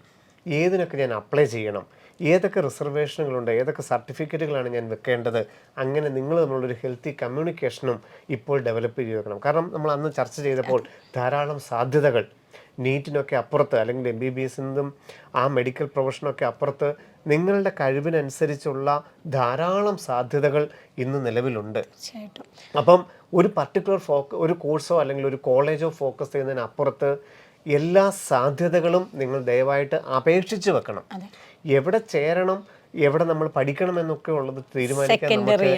ഏതിനൊക്കെ ഞാൻ അപ്ലൈ ചെയ്യണം, ഏതൊക്കെ റിസർവേഷനുകളുണ്ട്, ഏതൊക്കെ സർട്ടിഫിക്കറ്റുകളാണ് ഞാൻ വെക്കേണ്ടത്, അങ്ങനെ നിങ്ങൾ തമ്മിലുള്ളൊരു ഹെൽത്തി കമ്മ്യൂണിക്കേഷനും ഇപ്പോൾ ഡെവലപ്പ് ചെയ്ത് വെക്കണം. കാരണം നമ്മൾ അന്ന് ചർച്ച ചെയ്തപ്പോൾ ധാരാളം സാധ്യതകൾ നീറ്റിനൊക്കെ അപ്പുറത്ത്, അല്ലെങ്കിൽ MBBS ആ മെഡിക്കൽ പ്രൊഫഷനൊക്കെ അപ്പുറത്ത് നിങ്ങളുടെ കഴിവിനനുസരിച്ചുള്ള ധാരാളം സാധ്യതകൾ ഇന്ന് നിലവിലുണ്ട്. അപ്പം ഒരു പർട്ടിക്കുലർ ഒരു കോഴ്സോ അല്ലെങ്കിൽ ഒരു കോളേജോ ഫോക്കസ് ചെയ്യുന്നതിനപ്പുറത്ത് എല്ലാ സാധ്യതകളും നിങ്ങൾ ദയവായിട്ട് അപേക്ഷിച്ച് വെക്കണം. എവിടെ ചേരണം, എവിടെ നമ്മൾ പഠിക്കണമെന്നൊക്കെ ഉള്ളത് തീരുമാനിക്കാൻ നമുക്ക്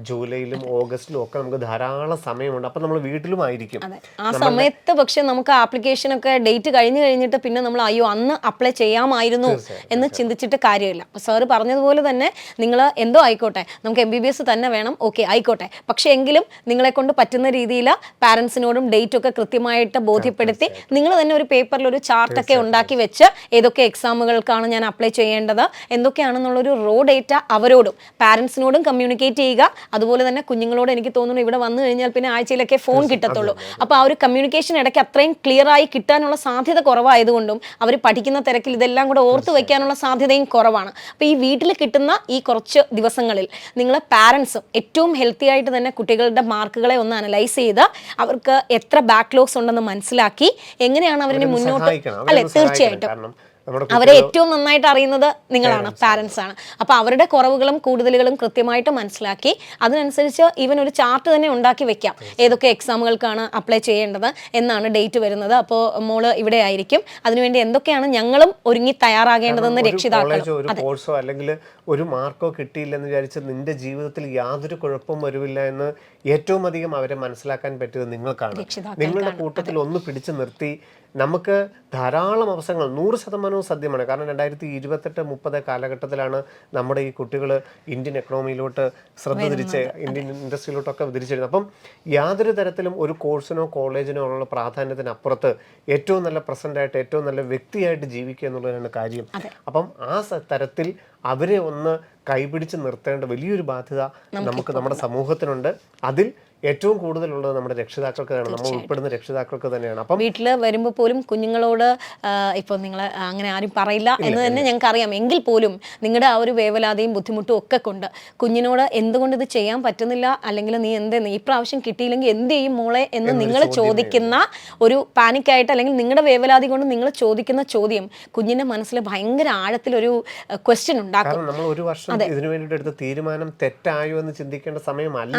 ജൂലൈയിലും ഓഗസ്റ്റിലും ഒക്കെ നമുക്ക് ധാരാളം സമയമുണ്ട്. അപ്പം നമ്മൾ വീട്ടിലുമായിരിക്കും. ആ സമയത്ത് പക്ഷെ നമുക്ക് ആപ്ലിക്കേഷൻ ഒക്കെ ഡേറ്റ് കഴിഞ്ഞിട്ട് പിന്നെ നമ്മൾ അയ്യോ അന്ന് അപ്ലൈ ചെയ്യാമായിരുന്നു എന്ന് ചിന്തിച്ചിട്ട് കാര്യമില്ല. അപ്പോൾ സാറ് പറഞ്ഞതുപോലെ തന്നെ നിങ്ങൾ എന്തോ ആയിക്കോട്ടെ, നമുക്ക് MBBS തന്നെ വേണം, ഓക്കെ ആയിക്കോട്ടെ, പക്ഷേ എങ്കിലും നിങ്ങളെ കൊണ്ട് പറ്റുന്ന രീതിയിൽ പാരൻസിനോടും ഡേറ്റ് ഒക്കെ കൃത്യമായിട്ട് ബോധ്യപ്പെടുത്തി നിങ്ങൾ തന്നെ ഒരു പേപ്പറിൽ ഒരു ചാർട്ടൊക്കെ ഉണ്ടാക്കി വെച്ച് ഏതൊക്കെ എക്സാമുകൾക്കാണ് ഞാൻ അപ്ലൈ ചെയ്യേണ്ടത്, എന്തൊക്കെയാണെന്നുള്ളൊരു റോ ഡേറ്റ അവരോടും പാരൻസിനോടും കമ്മ്യൂണിക്കേറ്റ് ചെയ്യുക. അതുപോലെ തന്നെ കുഞ്ഞുങ്ങളോട് എനിക്ക് തോന്നുന്നു ഇവിടെ വന്നു കഴിഞ്ഞാൽ പിന്നെ ആഴ്ചയിലൊക്കെ ഫോൺ കിട്ടത്തുള്ളൂ. അപ്പോൾ ആ ഒരു കമ്മ്യൂണിക്കേഷൻ ഇടയ്ക്ക് അത്രയും ക്ലിയർ ആയി കിട്ടാനുള്ള സാധ്യത കുറവായതുകൊണ്ടും അവർ പഠിക്കുന്ന തിരക്കിൽ ഇതെല്ലാം കൂടെ ഓർത്ത് വയ്ക്കാനുള്ള സാധ്യതയും കുറവാണ്. അപ്പോൾ ഈ വീട്ടിൽ കിട്ടുന്ന ഈ കുറച്ച് ദിവസങ്ങളിൽ നിങ്ങൾ പാരൻസും ഏറ്റവും ഹെൽത്തി ആയിട്ട് തന്നെ കുട്ടികളുടെ മാർക്കുകളെ ഒന്ന് അനലൈസ് ചെയ്ത് അവർക്ക് എത്ര ബാക്ക്ലോഗ്സ് ഉണ്ടെന്ന് മനസ്സിലാക്കി എങ്ങനെയാണ് അവരിനെ മുന്നോട്ട്, അല്ലെ തീർച്ചയായിട്ടും അവരെ ഏറ്റവും നന്നായിട്ട് അറിയുന്നത് നിങ്ങളാണ്, പാരൻസ് ആണ്. അപ്പോൾ അവരുടെ കുറവുകളും കൂടുതലുകളും കൃത്യമായിട്ട് മനസ്സിലാക്കി അതിനനുസരിച്ച് ഈവൻ ഒരു ചാർട്ട് തന്നെ ഉണ്ടാക്കി വെക്കാം. ഏതൊക്കെ എക്സാമുകൾക്കാണ് അപ്ലൈ ചെയ്യേണ്ടത്, എന്നാണ് ഡേറ്റ് വരുന്നത്, അപ്പോൾ മോള് ഇവിടെ ആയിരിക്കും, അതിനുവേണ്ടി എന്തൊക്കെയാണ് ഞങ്ങളും ഒരുങ്ങി തയ്യാറാകേണ്ടതെന്ന് രക്ഷിതാക്കൾ. ഒരു കോഴ്സോ അല്ലെങ്കിൽ ഒരു മാർക്കോ കിട്ടിയില്ലെന്ന് വിചാരിച്ച് നിന്റെ ജീവിതത്തിൽ യാതൊരു കുഴപ്പവും വരില്ല എന്ന് ഏറ്റവും അധികം അവരെ മനസ്സിലാക്കാൻ പറ്റിയത് നിങ്ങൾക്കാണ്. നിങ്ങളുടെ കൂട്ടത്തിൽ ഒന്ന് പിടിച്ചു നിർത്തി നമുക്ക് ധാരാളം അവസരങ്ങൾ 100% സത്യമാണ്. കാരണം 2028-30 കാലഘട്ടത്തിലാണ് നമ്മുടെ ഈ കുട്ടികൾ ഇന്ത്യൻ എക്കണോമിയിലോട്ട് ശ്രദ്ധ തിരിച്ച് ഇന്ത്യൻ ഇൻഡസ്ട്രിയിലോട്ടൊക്കെ തിരിച്ചിരുന്നത്. അപ്പം യാതൊരു തരത്തിലും ഒരു കോഴ്സിനോ കോളേജിനോ ഉള്ള പ്രാധാന്യത്തിനപ്പുറത്ത് ഏറ്റവും നല്ല പ്രസൻ്റായിട്ട് ഏറ്റവും നല്ല വ്യക്തിയായിട്ട് ജീവിക്കുക എന്നുള്ളതാണ് കാര്യം. അപ്പം ആ തരത്തിൽ അവരെ ഒന്ന് കൈപിടിച്ച് നിർത്തേണ്ട വലിയൊരു ബാധ്യത നമുക്ക് നമ്മുടെ സമൂഹത്തിനുണ്ട്. അതിൽ ഏറ്റവും കൂടുതലുള്ളത് നമ്മുടെ രക്ഷിതാക്കൾക്ക് തന്നെയാണ്, നമ്മൾ ഉൾപ്പെടുന്ന രക്ഷിതാക്കൾക്ക് തന്നെയാണ്. അപ്പം വീട്ടിൽ വരുമ്പോൾ പോലും കുഞ്ഞുങ്ങളോട് ഇപ്പോൾ നിങ്ങൾ അങ്ങനെ ആരും പറയില്ല എന്ന് തന്നെ ഞങ്ങൾക്ക് അറിയാം, എങ്കിൽ പോലും നിങ്ങളുടെ ആ ഒരു വേവലാതിയും ബുദ്ധിമുട്ടും ഒക്കെ കൊണ്ട് കുഞ്ഞിനോട് എന്തുകൊണ്ട് ഇത് ചെയ്യാൻ പറ്റുന്നില്ല, അല്ലെങ്കിൽ നീ ഈ പ്രാവശ്യം കിട്ടിയില്ലെങ്കിൽ എന്ത് ചെയ്യും മോളെ എന്ന് നിങ്ങൾ ചോദിക്കുന്ന ഒരു പാനിക്കായിട്ട്, അല്ലെങ്കിൽ നിങ്ങളുടെ വേവലാതി കൊണ്ട് നിങ്ങൾ ചോദിക്കുന്ന ചോദ്യം കുഞ്ഞിന്റെ മനസ്സിൽ ഭയങ്കര ആഴത്തിലൊരു ക്വസ്റ്റ്യൻ ഉണ്ടാക്കും. നമ്മൾ ഒരു വർഷം ഇതിനു വേണ്ടിയിട്ട് എടുത്ത തീരുമാനം തെറ്റായോ എന്ന് ചിന്തിക്കേണ്ട സമയമല്ല.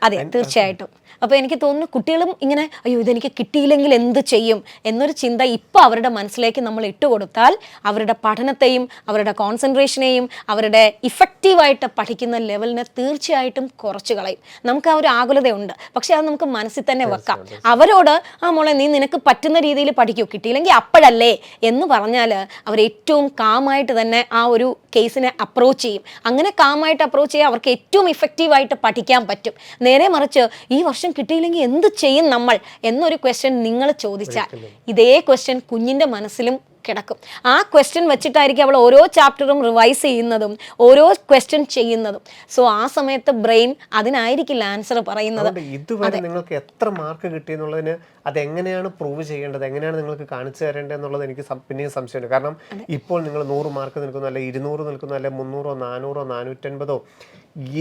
അതെ തീർച്ചയായിട്ടും. അപ്പോൾ എനിക്ക് തോന്നുന്നു കുട്ടികളും ഇങ്ങനെ അയ്യോ ഇതെനിക്ക് കിട്ടിയില്ലെങ്കിൽ എന്ത് ചെയ്യും എന്നൊരു ചിന്ത ഇപ്പോൾ അവരുടെ മനസ്സിലേക്ക് നമ്മൾ ഇട്ടുകൊടുത്താൽ അവരുടെ പഠനത്തെയും അവരുടെ കോൺസെൻട്രേഷനെയും അവരുടെ ഇഫക്റ്റീവായിട്ട് പഠിക്കുന്ന ലെവലിനെ തീർച്ചയായിട്ടും കുറച്ച് കളയും. നമുക്ക് ആ ഒരു ആകുലതയുണ്ട്, പക്ഷെ അത് നമുക്ക് മനസ്സിൽ തന്നെ വെക്കാം. അവരോട് ആ മോളെ നീ നിനക്ക് പറ്റുന്ന രീതിയിൽ പഠിക്കൂ, കിട്ടിയില്ലെങ്കിൽ അപ്പോഴല്ലേ എന്ന് പറഞ്ഞാൽ അവർ ഏറ്റവും കാമായിട്ട് തന്നെ ആ ഒരു കേസിനെ അപ്രോച്ച് ചെയ്യും. അങ്ങനെ കാമായിട്ട് അപ്രോച്ച് ചെയ്യാൻ അവർക്ക് ഏറ്റവും ഇഫക്റ്റീവായിട്ട് പഠിക്കാൻ പറ്റും. നേരെ മറിച്ച് ഈ വർഷം കിട്ടിയില്ലെങ്കിൽ എന്ത് ചെയ്യും നമ്മൾ എന്നൊരു ക്വസ്റ്റ്യൻ നിങ്ങൾ ചോദിച്ചാൽ ഇതേ ക്വസ്റ്റ്യൻ കുഞ്ഞിന്റെ മനസ്സിലും കിടക്കും. ആ ക്വസ്റ്റ്യൻ വെച്ചിട്ടായിരിക്കും അവൾ ഓരോ ചാപ്റ്ററും റിവൈസ് ചെയ്യുന്നതും ഓരോ ക്വസ്റ്റ്യൻ ചെയ്യുന്നതും. സോ ആ സമയത്ത് ബ്രെയിൻ അതിനായിരിക്കില്ല ആൻസർ പറയുന്നത്. ഇതുവരെ നിങ്ങൾക്ക് എത്ര മാർക്ക് കിട്ടിയെന്നുള്ളതിന് അതെങ്ങനെയാണ് പ്രൂവ് ചെയ്യേണ്ടത്, എങ്ങനെയാണ് നിങ്ങൾക്ക് കാണിച്ചു തരേണ്ടത് എന്നുള്ളത് എനിക്ക് പിന്നെയും സംശയമുണ്ട്. കാരണം ഇപ്പോൾ നിങ്ങൾ 100 മാർക്ക് നിൽക്കുന്നു, അല്ലെ 200 നിൽക്കുന്നു, അല്ലെ 300, 400, 450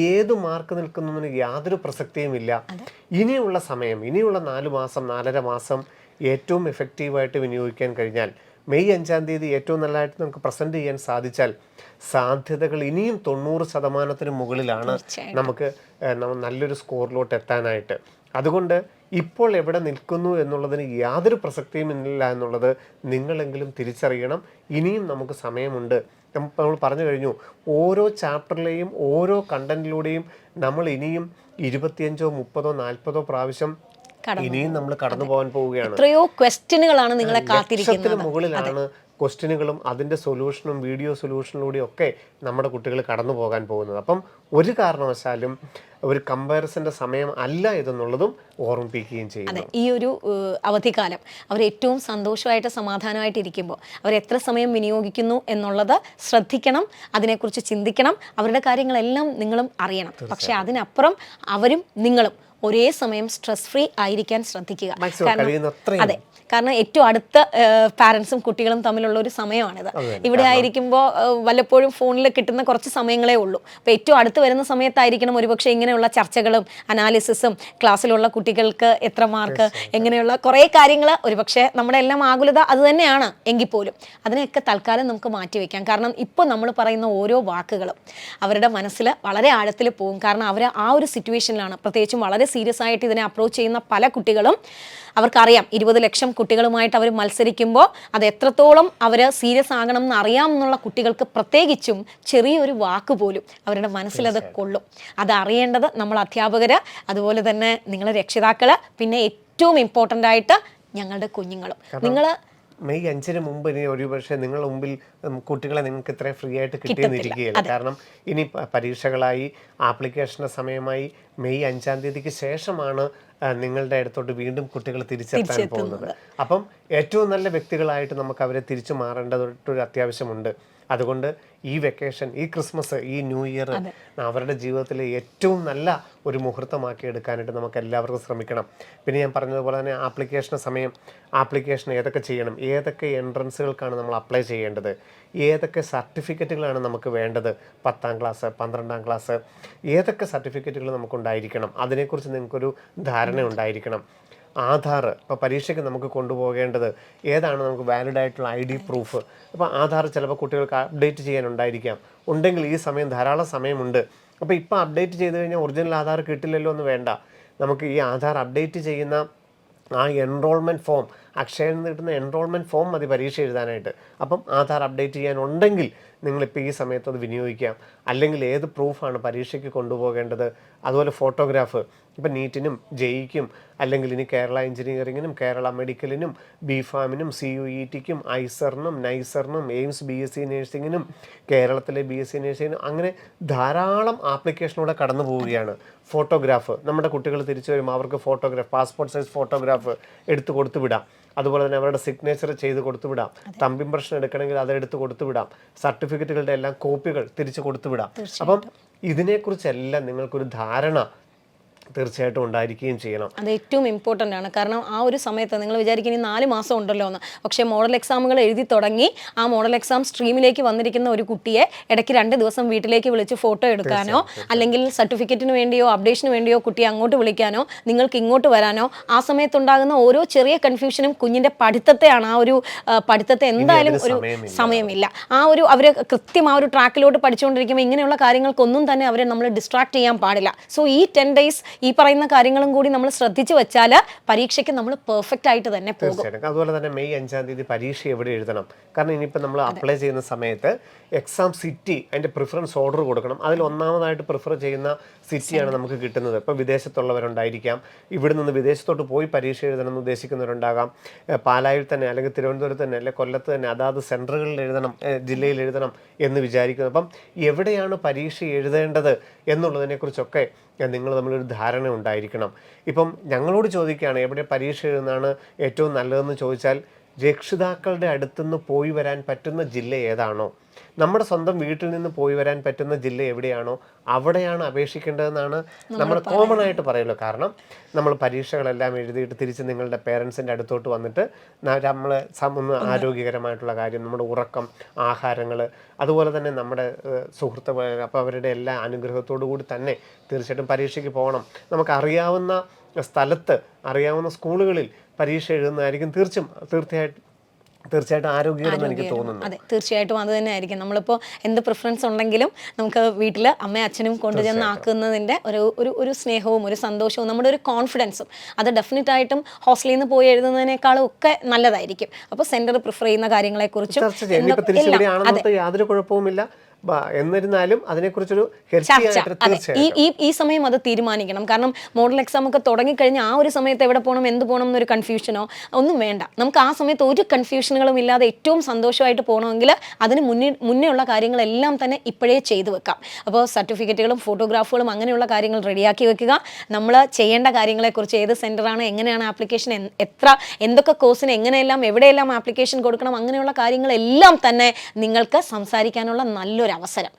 ഏത് മാർക്ക് നിൽക്കുന്നതിന് യാതൊരു പ്രസക്തിയുമില്ല. ഇനിയുള്ള സമയം, ഇനിയുള്ള 4 മാസം 4.5 മാസം ഏറ്റവും എഫക്റ്റീവായിട്ട് വിനിയോഗിക്കാൻ കഴിഞ്ഞാൽ മെയ് 5-ാം തീയതി ഏറ്റവും നല്ലതായിട്ട് നമുക്ക് പ്രസന്റ് ചെയ്യാൻ സാധിച്ചാൽ സാധ്യതകൾ ഇനിയും 90% മുകളിലാണ് നമുക്ക് നല്ലൊരു സ്കോറിലോട്ട് എത്താനായിട്ട്. അതുകൊണ്ട് ഇപ്പോൾ എവിടെ നിൽക്കുന്നു എന്നുള്ളതിന് യാതൊരു പ്രസക്തിയും ഇല്ല എന്നുള്ളത് നിങ്ങളെങ്കിലും തിരിച്ചറിയണം. ഇനിയും നമുക്ക് സമയമുണ്ട്. നമ്മൾ പറഞ്ഞു കഴിഞ്ഞു, ഓരോ ചാപ്റ്ററിലെയും ഓരോ കണ്ടന്റിലൂടെയും നമ്മൾ ഇനിയും 25, 30, 40 പ്രാവശ്യം ഇനിയും നമ്മൾ കടന്നു പോകാൻ പോവുകയാണ്. എത്രയോ ക്വസ്റ്റ്യനുകളാണ് നിങ്ങളെ കാത്തിരിക്കുന്നത്. മുകളിലാണ് ക്വസ്റ്റ്യനുകളും അതിൻ്റെ സൊല്യൂഷനും വീഡിയോ സൊല്യൂഷനിലൂടെയും ഒക്കെ നമ്മുടെ കുട്ടികൾ കടന്നു പോകാൻ പോകുന്നത്. അപ്പം ഒരു കാരണവശാലും ഒരു കമ്പാരിസന്റെ സമയം അല്ല ഇതെന്നുള്ളതും ഓർമ്മിപ്പിക്കുകയും ചെയ്യും. അതെ, ഈ ഒരു അവധിക്കാലം അവർ ഏറ്റവും സന്തോഷമായിട്ട് സമാധാനമായിട്ട് ഇരിക്കുമ്പോൾ അവർ എത്ര സമയം വിനിയോഗിക്കുന്നു എന്നുള്ളത് ശ്രദ്ധിക്കണം, അതിനെക്കുറിച്ച് ചിന്തിക്കണം. അവരുടെ കാര്യങ്ങളെല്ലാം നിങ്ങളും അറിയണം. പക്ഷെ അതിനപ്പുറം അവരും നിങ്ങളും ഒരേ സമയം സ്ട്രെസ് ഫ്രീ ആയിരിക്കാൻ ശ്രദ്ധിക്കുക. അതെ, കാരണം ഏറ്റവും അടുത്ത പാരൻസും കുട്ടികളും തമ്മിലുള്ള ഒരു സമയമാണിത്. ഇവിടെ ആയിരിക്കുമ്പോൾ വല്ലപ്പോഴും ഫോണിൽ കിട്ടുന്ന കുറച്ച് സമയങ്ങളേ ഉള്ളൂ. അപ്പോൾ ഏറ്റവും അടുത്ത് വരുന്ന സമയത്തായിരിക്കണം ഒരുപക്ഷെ ഇങ്ങനെയുള്ള ചർച്ചകളും അനാലിസിസും ക്ലാസ്സിലുള്ള കുട്ടികൾക്ക് എത്ര മാർക്ക്, എങ്ങനെയുള്ള കുറേ കാര്യങ്ങൾ. ഒരുപക്ഷെ നമ്മുടെ എല്ലാം ആകുലത അത് തന്നെയാണ് എങ്കിൽ പോലും അതിനെയൊക്കെ തൽക്കാലം നമുക്ക് മാറ്റിവെക്കാം. കാരണം ഇപ്പോൾ നമ്മൾ പറയുന്ന ഓരോ വാക്കുകളും അവരുടെ മനസ്സിൽ വളരെ ആഴത്തിൽ പോകും. കാരണം അവർ ആ ഒരു സിറ്റുവേഷനിലാണ്, പ്രത്യേകിച്ചും വളരെ സീരിയസ് ആയിട്ട് ഇതിനെ അപ്രോച്ച് ചെയ്യുന്ന പല കുട്ടികളും അവർക്കറിയാം 20 ലക്ഷം കുട്ടികളുമായിട്ട് അവർ മത്സരിക്കുമ്പോൾ അത് എത്രത്തോളം അവർ സീരിയസ് ആകണം എന്ന് അറിയാം എന്നുള്ള കുട്ടികൾക്ക് പ്രത്യേകിച്ചും ചെറിയൊരു വാക്ക് പോലും അവരുടെ മനസ്സിലത് കൊള്ളും. അത് അറിയേണ്ടത് നമ്മൾ അധ്യാപകർ, അതുപോലെ തന്നെ നിങ്ങൾ രക്ഷിതാക്കൾ, പിന്നെ ഏറ്റവും ഇമ്പോർട്ടൻ്റ് ആയിട്ട് ഞങ്ങളുടെ കുഞ്ഞുങ്ങളും. നിങ്ങൾ മെയ് 5-ന് മുമ്പ് ഇനി ഒരുപക്ഷെ നിങ്ങളുടെ മുമ്പിൽ കുട്ടികളെ നിങ്ങൾക്ക് ഇത്രയും ഫ്രീ ആയിട്ട് കിട്ടിയെന്നിരിക്കുകയില്ല. കാരണം ഇനി പരീക്ഷകളായി, ആപ്ലിക്കേഷൻ്റെ സമയമായി, മെയ് 5-ാം തീയതിക്ക് ശേഷമാണ് നിങ്ങളുടെ അടുത്തോട്ട് വീണ്ടും കുട്ടികൾ തിരിച്ചെത്താൻ പോകുന്നത്. അപ്പം ഏറ്റവും നല്ല വ്യക്തികളായിട്ട് നമുക്ക് അവരെ തിരിച്ചു മാറേണ്ടതായിട്ടൊരു അത്യാവശ്യമുണ്ട്. അതുകൊണ്ട് ഈ വെക്കേഷൻ, ഈ ക്രിസ്മസ്, ഈ ന്യൂ ഇയർ അവരുടെ ജീവിതത്തിൽ ഏറ്റവും നല്ല ഒരു മുഹൂർത്തമാക്കി എടുക്കാനായിട്ട് നമുക്ക് എല്ലാവർക്കും ശ്രമിക്കണം. പിന്നെ ഞാൻ പറഞ്ഞതുപോലെ തന്നെ ആപ്ലിക്കേഷൻ ഏതൊക്കെ ചെയ്യണം, ഏതൊക്കെ എൻട്രൻസുകൾക്കാണ് നമ്മൾ അപ്ലൈ ചെയ്യേണ്ടത്, ഏതൊക്കെ സർട്ടിഫിക്കറ്റുകളാണ് നമുക്ക് വേണ്ടത്, 10ാം ക്ലാസ്, 12ാം ക്ലാസ്, ഏതൊക്കെ സർട്ടിഫിക്കറ്റുകൾ നമുക്കുണ്ടായിരിക്കണം, അതിനെക്കുറിച്ച് നിങ്ങൾക്കൊരു ധാരണ ഉണ്ടായിരിക്കണം. ആധാർ, ഇപ്പോൾ പരീക്ഷയ്ക്ക് നമുക്ക് കൊണ്ടുപോകേണ്ടത് ഏതാണ്, നമുക്ക് വാലിഡ് ആയിട്ടുള്ള ID പ്രൂഫ്. അപ്പോൾ ആധാർ ചിലപ്പോൾ കുട്ടികൾക്ക് അപ്ഡേറ്റ് ചെയ്യാനുണ്ടായിരിക്കാം. ഉണ്ടെങ്കിൽ ഈ സമയം ധാരാളം സമയമുണ്ട്. അപ്പോൾ ഇപ്പോൾ അപ്ഡേറ്റ് ചെയ്ത് കഴിഞ്ഞാൽ ഒറിജിനൽ ആധാർ കിട്ടില്ലല്ലോ എന്ന് വേണ്ട. നമുക്ക് ഈ ആധാർ അപ്ഡേറ്റ് ചെയ്യുന്ന ആ എൻറോൾമെൻറ്റ് ഫോം, അക്ഷയയിൽ നിന്ന് കിട്ടുന്ന എൻറോൾമെൻറ്റ് ഫോം മതി പരീക്ഷ എഴുതാനായിട്ട്. അപ്പം ആധാർ അപ്ഡേറ്റ് ചെയ്യാനുണ്ടെങ്കിൽ നിങ്ങളിപ്പോൾ ഈ സമയത്ത് അത് വിനിയോഗിക്കാം. അല്ലെങ്കിൽ ഏത് പ്രൂഫാണ് പരീക്ഷയ്ക്ക് കൊണ്ടുപോകേണ്ടത്, അതുപോലെ ഫോട്ടോഗ്രാഫ്. ഇപ്പം നീറ്റിനും ജെഇക്കും അല്ലെങ്കിൽ ഇനി കേരള എഞ്ചിനീയറിങ്ങിനും കേരള മെഡിക്കലിനും BPharmനും CUETക്കും ഐസറിനും നൈസറിനും എയിംസ് BSc നേഴ്സിങ്ങിനും കേരളത്തിലെ BSc നേഴ്സിങ്ങിനും അങ്ങനെ ധാരാളം ആപ്ലിക്കേഷനൂടെ കടന്നു പോവുകയാണ്. ഫോട്ടോഗ്രാഫ്, നമ്മുടെ കുട്ടികൾ തിരിച്ചു വരുമ്പോൾ അവർക്ക് ഫോട്ടോഗ്രാഫ്, പാസ്പോർട്ട് സൈസ് ഫോട്ടോഗ്രാഫ് എടുത്തു കൊടുത്തു വിടാം. അതുപോലെ തന്നെ അവരുടെ സിഗ്നേച്ചർ ചെയ്ത് കൊടുത്തു വിടാം. തമ്പ് ഇംപ്രഷൻ എടുക്കണമെങ്കിൽ അതെടുത്ത് കൊടുത്തു വിടാം. സർട്ടിഫിക്കറ്റുകളുടെ എല്ലാം കോപ്പികൾ തിരിച്ചു കൊടുത്തു വിടാം. അപ്പം ഇതിനെക്കുറിച്ചെല്ലാം നിങ്ങൾക്കൊരു ധാരണ തീർച്ചയായിട്ടും ഉണ്ടായിരിക്കുകയും ചെയ്യണം. അത് ഏറ്റവും ഇമ്പോർട്ടൻ്റ് ആണ്. കാരണം ആ ഒരു സമയത്ത് നിങ്ങൾ വിചാരിക്കുന്നത് 4 മാസം ഉണ്ടല്ലോ എന്ന്, പക്ഷേ മോഡൽ എക്സാമുകൾ എഴുതി തുടങ്ങി ആ മോഡൽ എക്സാം സ്ട്രീമിലേക്ക് വന്നിരിക്കുന്ന ഒരു കുട്ടിയെ ഇടയ്ക്ക് 2 ദിവസം വീട്ടിലേക്ക് വിളിച്ച് ഫോട്ടോ എടുക്കാനോ അല്ലെങ്കിൽ സർട്ടിഫിക്കറ്റിന് വേണ്ടിയോ അപ്ഡേഷന് വേണ്ടിയോ കുട്ടിയെ അങ്ങോട്ട് വിളിക്കാനോ നിങ്ങൾക്ക് ഇങ്ങോട്ട് വരാനോ, ആ സമയത്തുണ്ടാകുന്ന ഓരോ ചെറിയ കൺഫ്യൂഷനും കുഞ്ഞിൻ്റെ പഠിത്തത്തെയാണ്. ആ ഒരു പഠിത്തത്തെ എന്തായാലും ഒരു സമയമില്ല. അവർ കൃത്യം ആ ഒരു ട്രാക്കിലോട്ട് പഠിച്ചുകൊണ്ടിരിക്കുമ്പോൾ ഇങ്ങനെയുള്ള കാര്യങ്ങൾക്കൊന്നും തന്നെ അവരെ നമ്മൾ ഡിസ്ട്രാക്ട് ചെയ്യാൻ പാടില്ല. സോ ഈ 10 days ഈ പറയുന്ന കാര്യങ്ങളും കൂടി നമ്മൾ ശ്രദ്ധിച്ചു വെച്ചാൽ പരീക്ഷയ്ക്ക് നമ്മൾ പെർഫെക്റ്റ് ആയിട്ട് തന്നെ പോകും. അതുപോലെ തന്നെ മെയ് 5-ാം തീയതി പരീക്ഷ എവിടെ എഴുതണം? കാരണം ഇനിയിപ്പോൾ നമ്മൾ അപ്ലൈ ചെയ്യുന്ന സമയത്ത് എക്സാം സിറ്റി, അതിൻ്റെ പ്രിഫറൻസ് ഓർഡർ കൊടുക്കണം. അതിൽ ഒന്നാമതായിട്ട് പ്രിഫർ ചെയ്യുന്ന സിറ്റിയാണ് നമുക്ക് കിട്ടുന്നത്. ഇപ്പോൾ വിദേശത്തുള്ളവരുണ്ടായിരിക്കാം, ഇവിടെ നിന്ന് വിദേശത്തോട്ട് പോയി പരീക്ഷ എഴുതണം എന്ന് ഉദ്ദേശിക്കുന്നവരുണ്ടാകാം. പാലായിൽ തന്നെ അല്ലെങ്കിൽ തിരുവനന്തപുരത്ത് തന്നെ അല്ലെങ്കിൽ കൊല്ലത്ത് തന്നെ അതാത് സെൻറ്ററുകളിൽ എഴുതണം, ജില്ലയിൽ എഴുതണം എന്ന് വിചാരിക്കുന്നത്. അപ്പം എവിടെയാണ് പരീക്ഷ എഴുതേണ്ടത് എന്നുള്ളതിനെക്കുറിച്ചൊക്കെ നിങ്ങൾ തമ്മിലൊരു ധാരണ ഉണ്ടായിരിക്കണം. ഇപ്പം ഞങ്ങളോട് ചോദിക്കുകയാണ് എവിടെ പരീക്ഷ എഴുതുന്നതാണ് ഏറ്റവും നല്ലതെന്ന് ചോദിച്ചാൽ, രക്ഷിതാക്കളുടെ അടുത്തുനിന്ന് പോയി വരാൻ പറ്റുന്ന ജില്ല ഏതാണോ, നമ്മുടെ സ്വന്തം വീട്ടിൽ നിന്ന് പോയി വരാൻ പറ്റുന്ന ജില്ല എവിടെയാണോ അവിടെയാണ് അപേക്ഷിക്കേണ്ടതെന്നാണ് നമ്മൾ കോമൺ ആയിട്ട് പറയുള്ളൂ. കാരണം നമ്മൾ പരീക്ഷകളെല്ലാം എഴുതിയിട്ട് തിരിച്ച് നിങ്ങളുടെ പേരൻസിൻ്റെ അടുത്തോട്ട് വന്നിട്ട് നമ്മൾ ഒന്ന് ആരോഗ്യകരമായിട്ടുള്ള കാര്യം, നമ്മുടെ ഉറക്കം, ആഹാരങ്ങൾ, അതുപോലെ തന്നെ നമ്മുടെ സുഹൃത്തുക്കൾ, അപ്പോൾ അവരുടെ എല്ലാ അനുഗ്രഹത്തോടു കൂടി തന്നെ തീർച്ചയായിട്ടും പരീക്ഷയ്ക്ക് പോകണം. നമുക്കറിയാവുന്ന സ്ഥലത്ത്, അറിയാവുന്ന സ്കൂളുകളിൽ പരീക്ഷ എഴുതുന്നതായിരിക്കും തീർച്ചയായിട്ടും ആരോഗ്യകരമെന്ന് എനിക്ക് തോന്നുന്നു. അതെ, തീർച്ചയായിട്ടും അത് തന്നെ ആയിരിക്കും. നമ്മളിപ്പോൾ എന്ത് പ്രിഫറൻസ് ഉണ്ടെങ്കിലും നമുക്ക് വീട്ടിൽ അമ്മയും അച്ഛനും കൊണ്ടുചെന്ന് ആക്കുന്നതിൻ്റെ ഒരു സ്നേഹവും ഒരു സന്തോഷവും നമ്മുടെ ഒരു കോൺഫിഡൻസും അത് ഡെഫിനറ്റ് ആയിട്ടും ഹോസ്റ്റലിൽ നിന്ന് പോയി എഴുതുന്നതിനേക്കാളും ഒക്കെ നല്ലതായിരിക്കും. അപ്പോൾ സെന്റർ പ്രിഫർ ചെയ്യുന്ന കാര്യങ്ങളെക്കുറിച്ചും യാതൊരു കുഴപ്പവുമില്ല. എന്നിരുന്നാലും അതിനെക്കുറിച്ചൊരു ഈ സമയം അത് തീരുമാനിക്കണം. കാരണം മോഡൽ എക്സാം ഒക്കെ തുടങ്ങിക്കഴിഞ്ഞാൽ ആ ഒരു സമയത്ത് എവിടെ പോകണം, എന്ത് പോകണം എന്നൊരു കൺഫ്യൂഷനോ ഒന്നും വേണ്ട. നമുക്ക് ആ സമയത്ത് ഒരു കൺഫ്യൂഷനുകളും ഇല്ലാതെ ഏറ്റവും സന്തോഷമായിട്ട് പോകണമെങ്കിൽ അതിന് മുന്നേ ഉള്ള കാര്യങ്ങളെല്ലാം തന്നെ ഇപ്പോഴേ ചെയ്തു വെക്കാം. അപ്പോൾ സർട്ടിഫിക്കറ്റുകളും ഫോട്ടോഗ്രാഫുകളും അങ്ങനെയുള്ള കാര്യങ്ങൾ റെഡിയാക്കി വെക്കുക. നമ്മൾ ചെയ്യേണ്ട കാര്യങ്ങളെക്കുറിച്ച്, ഏത് സെൻ്ററാണ്, എങ്ങനെയാണ് ആപ്ലിക്കേഷൻ, എന്തൊക്കെ കോഴ്സിന് എങ്ങനെയെല്ലാം എവിടെയെല്ലാം ആപ്ലിക്കേഷൻ കൊടുക്കണം, അങ്ങനെയുള്ള കാര്യങ്ങളെല്ലാം തന്നെ നിങ്ങൾക്ക് സംസാരിക്കാനുള്ള നല്ലൊരു അവസരം.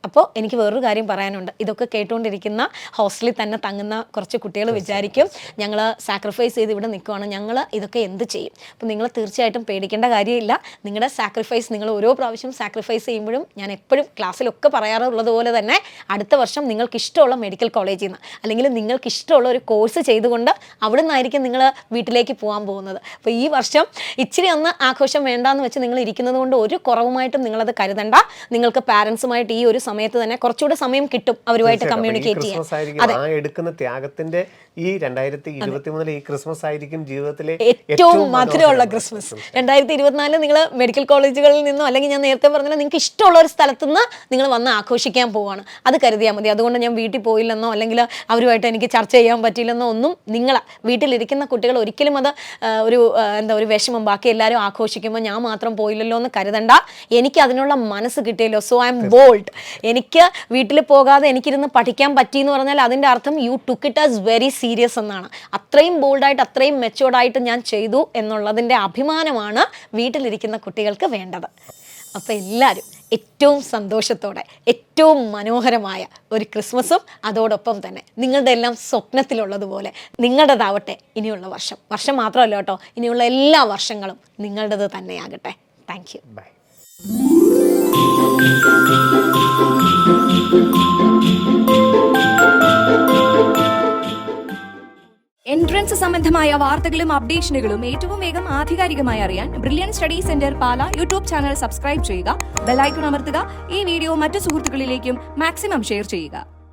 അപ്പോൾ എനിക്ക് വേറൊരു കാര്യം പറയാനുണ്ട്. ഇതൊക്കെ കേട്ടുകൊണ്ടിരിക്കുന്ന ഹോസ്റ്റലിൽ തന്നെ തങ്ങുന്ന കുറച്ച് കുട്ടികൾ വിചാരിക്കും ഞങ്ങൾ സാക്രിഫൈസ് ചെയ്ത് ഇവിടെ നിൽക്കുവാണ്, ഞങ്ങൾ ഇതൊക്കെ എന്ത് ചെയ്യും? അപ്പോൾ നിങ്ങൾ തീർച്ചയായിട്ടും പേടിക്കേണ്ട കാര്യമില്ല. നിങ്ങളുടെ സാക്രിഫൈസ്, നിങ്ങൾ ഓരോ പ്രാവശ്യം സാക്രിഫൈസ് ചെയ്യുമ്പോഴും ഞാൻ എപ്പോഴും ക്ലാസ്സിലൊക്കെ പറയാറുള്ളത് പോലെ തന്നെ അടുത്ത വർഷം നിങ്ങൾക്ക് ഇഷ്ടമുള്ള മെഡിക്കൽ കോളേജിൽ നിന്ന് അല്ലെങ്കിൽ നിങ്ങൾക്ക് ഇഷ്ടമുള്ള ഒരു കോഴ്സ് ചെയ്തുകൊണ്ട് അവിടെ നിന്നായിരിക്കും നിങ്ങൾ വീട്ടിലേക്ക് പോകാൻ പോകുന്നത്. അപ്പോൾ ഈ വർഷം ഇച്ചിരി ഒന്ന് ആഘോഷം വേണ്ടാന്ന് വെച്ച് നിങ്ങൾ ഇരിക്കുന്നത് കൊണ്ട് ഒരു കുറവുമായിട്ടും നിങ്ങളത് കരുതണ്ട. നിങ്ങൾക്ക് പാരൻസുമായിട്ട് ഈ ഒരു സമയത്ത് സമയത്ത് തന്നെ കുറച്ചുകൂടെ സമയം കിട്ടും അവരുമായിട്ട് കമ്മ്യൂണിക്കേറ്റ് ചെയ്യാൻ. ആ എടുക്കുന്ന ത്യാഗത്തിന്റെ ഈ 2023 ഈ ക്രിസ്മസ് ആയിരിക്കും ജീവിതത്തിലെ ഏറ്റവും മധുരമുള്ള ക്രിസ്മസ്. 2024 നിങ്ങൾ മെഡിക്കൽ കോളേജുകളിൽ നിന്നോ അല്ലെങ്കിൽ ഞാൻ നേരത്തെ പറഞ്ഞാൽ നിങ്ങൾക്ക് ഇഷ്ടമുള്ള ഒരു സ്ഥലത്ത് നിന്ന് നിങ്ങൾ വന്ന് ആഘോഷിക്കാൻ പോവാണ്, അത് കരുതിയാൽ മതി. അതുകൊണ്ട് ഞാൻ വീട്ടിൽ പോയില്ലെന്നോ അല്ലെങ്കിൽ അവരുമായിട്ട് എനിക്ക് ചർച്ച ചെയ്യാൻ പറ്റിയില്ലെന്നോ ഒന്നും വീട്ടിലിരിക്കുന്ന കുട്ടികൾ ഒരിക്കലും അത് ഒരു വിഷമം ബാക്കി എല്ലാവരും ആഘോഷിക്കുമ്പോൾ ഞാൻ മാത്രം പോയില്ലല്ലോ എന്ന് കരുതണ്ട. എനിക്ക് അതിനുള്ള മനസ്സ് കിട്ടിയല്ലോ, സോ ഐ എം ബോൾഡ്. എനിക്ക് വീട്ടിൽ പോകാതെ എനിക്കിരുന്ന് പഠിക്കാൻ പറ്റി എന്ന് പറഞ്ഞാൽ അതിൻ്റെ അർത്ഥം you took it as very serious എന്നാണ്. അത്രയും ബോൾഡായിട്ട് അത്രയും മെച്ചുവേർഡായിട്ട് ഞാൻ ചെയ്തു എന്നുള്ളതിൻ്റെ അഭിമാനമാണ് വീട്ടിലിരിക്കുന്ന കുട്ടികൾക്ക് വേണ്ടത്. അപ്പോൾ എല്ലാവരും ഏറ്റവും സന്തോഷത്തോടെ ഏറ്റവും മനോഹരമായ ഒരു ക്രിസ്മസും അതോടൊപ്പം തന്നെ നിങ്ങളുടെ എല്ലാം സ്വപ്നത്തിലുള്ളതുപോലെ നിങ്ങളുടേതാവട്ടെ ഇനിയുള്ള വർഷം മാത്രമല്ല കേട്ടോ, ഇനിയുള്ള എല്ലാ വർഷങ്ങളും നിങ്ങളുടേത് തന്നെയാകട്ടെ. Thank you. ബൈ. എൻട്രൻസ് സംബന്ധമായ വാർത്തകളും അപ്ഡേഷനുകളും ഏറ്റവും വേഗം ആധികാരികമായി അറിയാൻ brilliant study centre Pala YouTube channel subscribe ചെയ്യുക, ബെൽ ഐക്കൺ അമർത്തുക, ഈ വീഡിയോ മറ്റു സുഹൃത്തുക്കളിലേക്കും മാക്സിമം ഷെയർ ചെയ്യുക.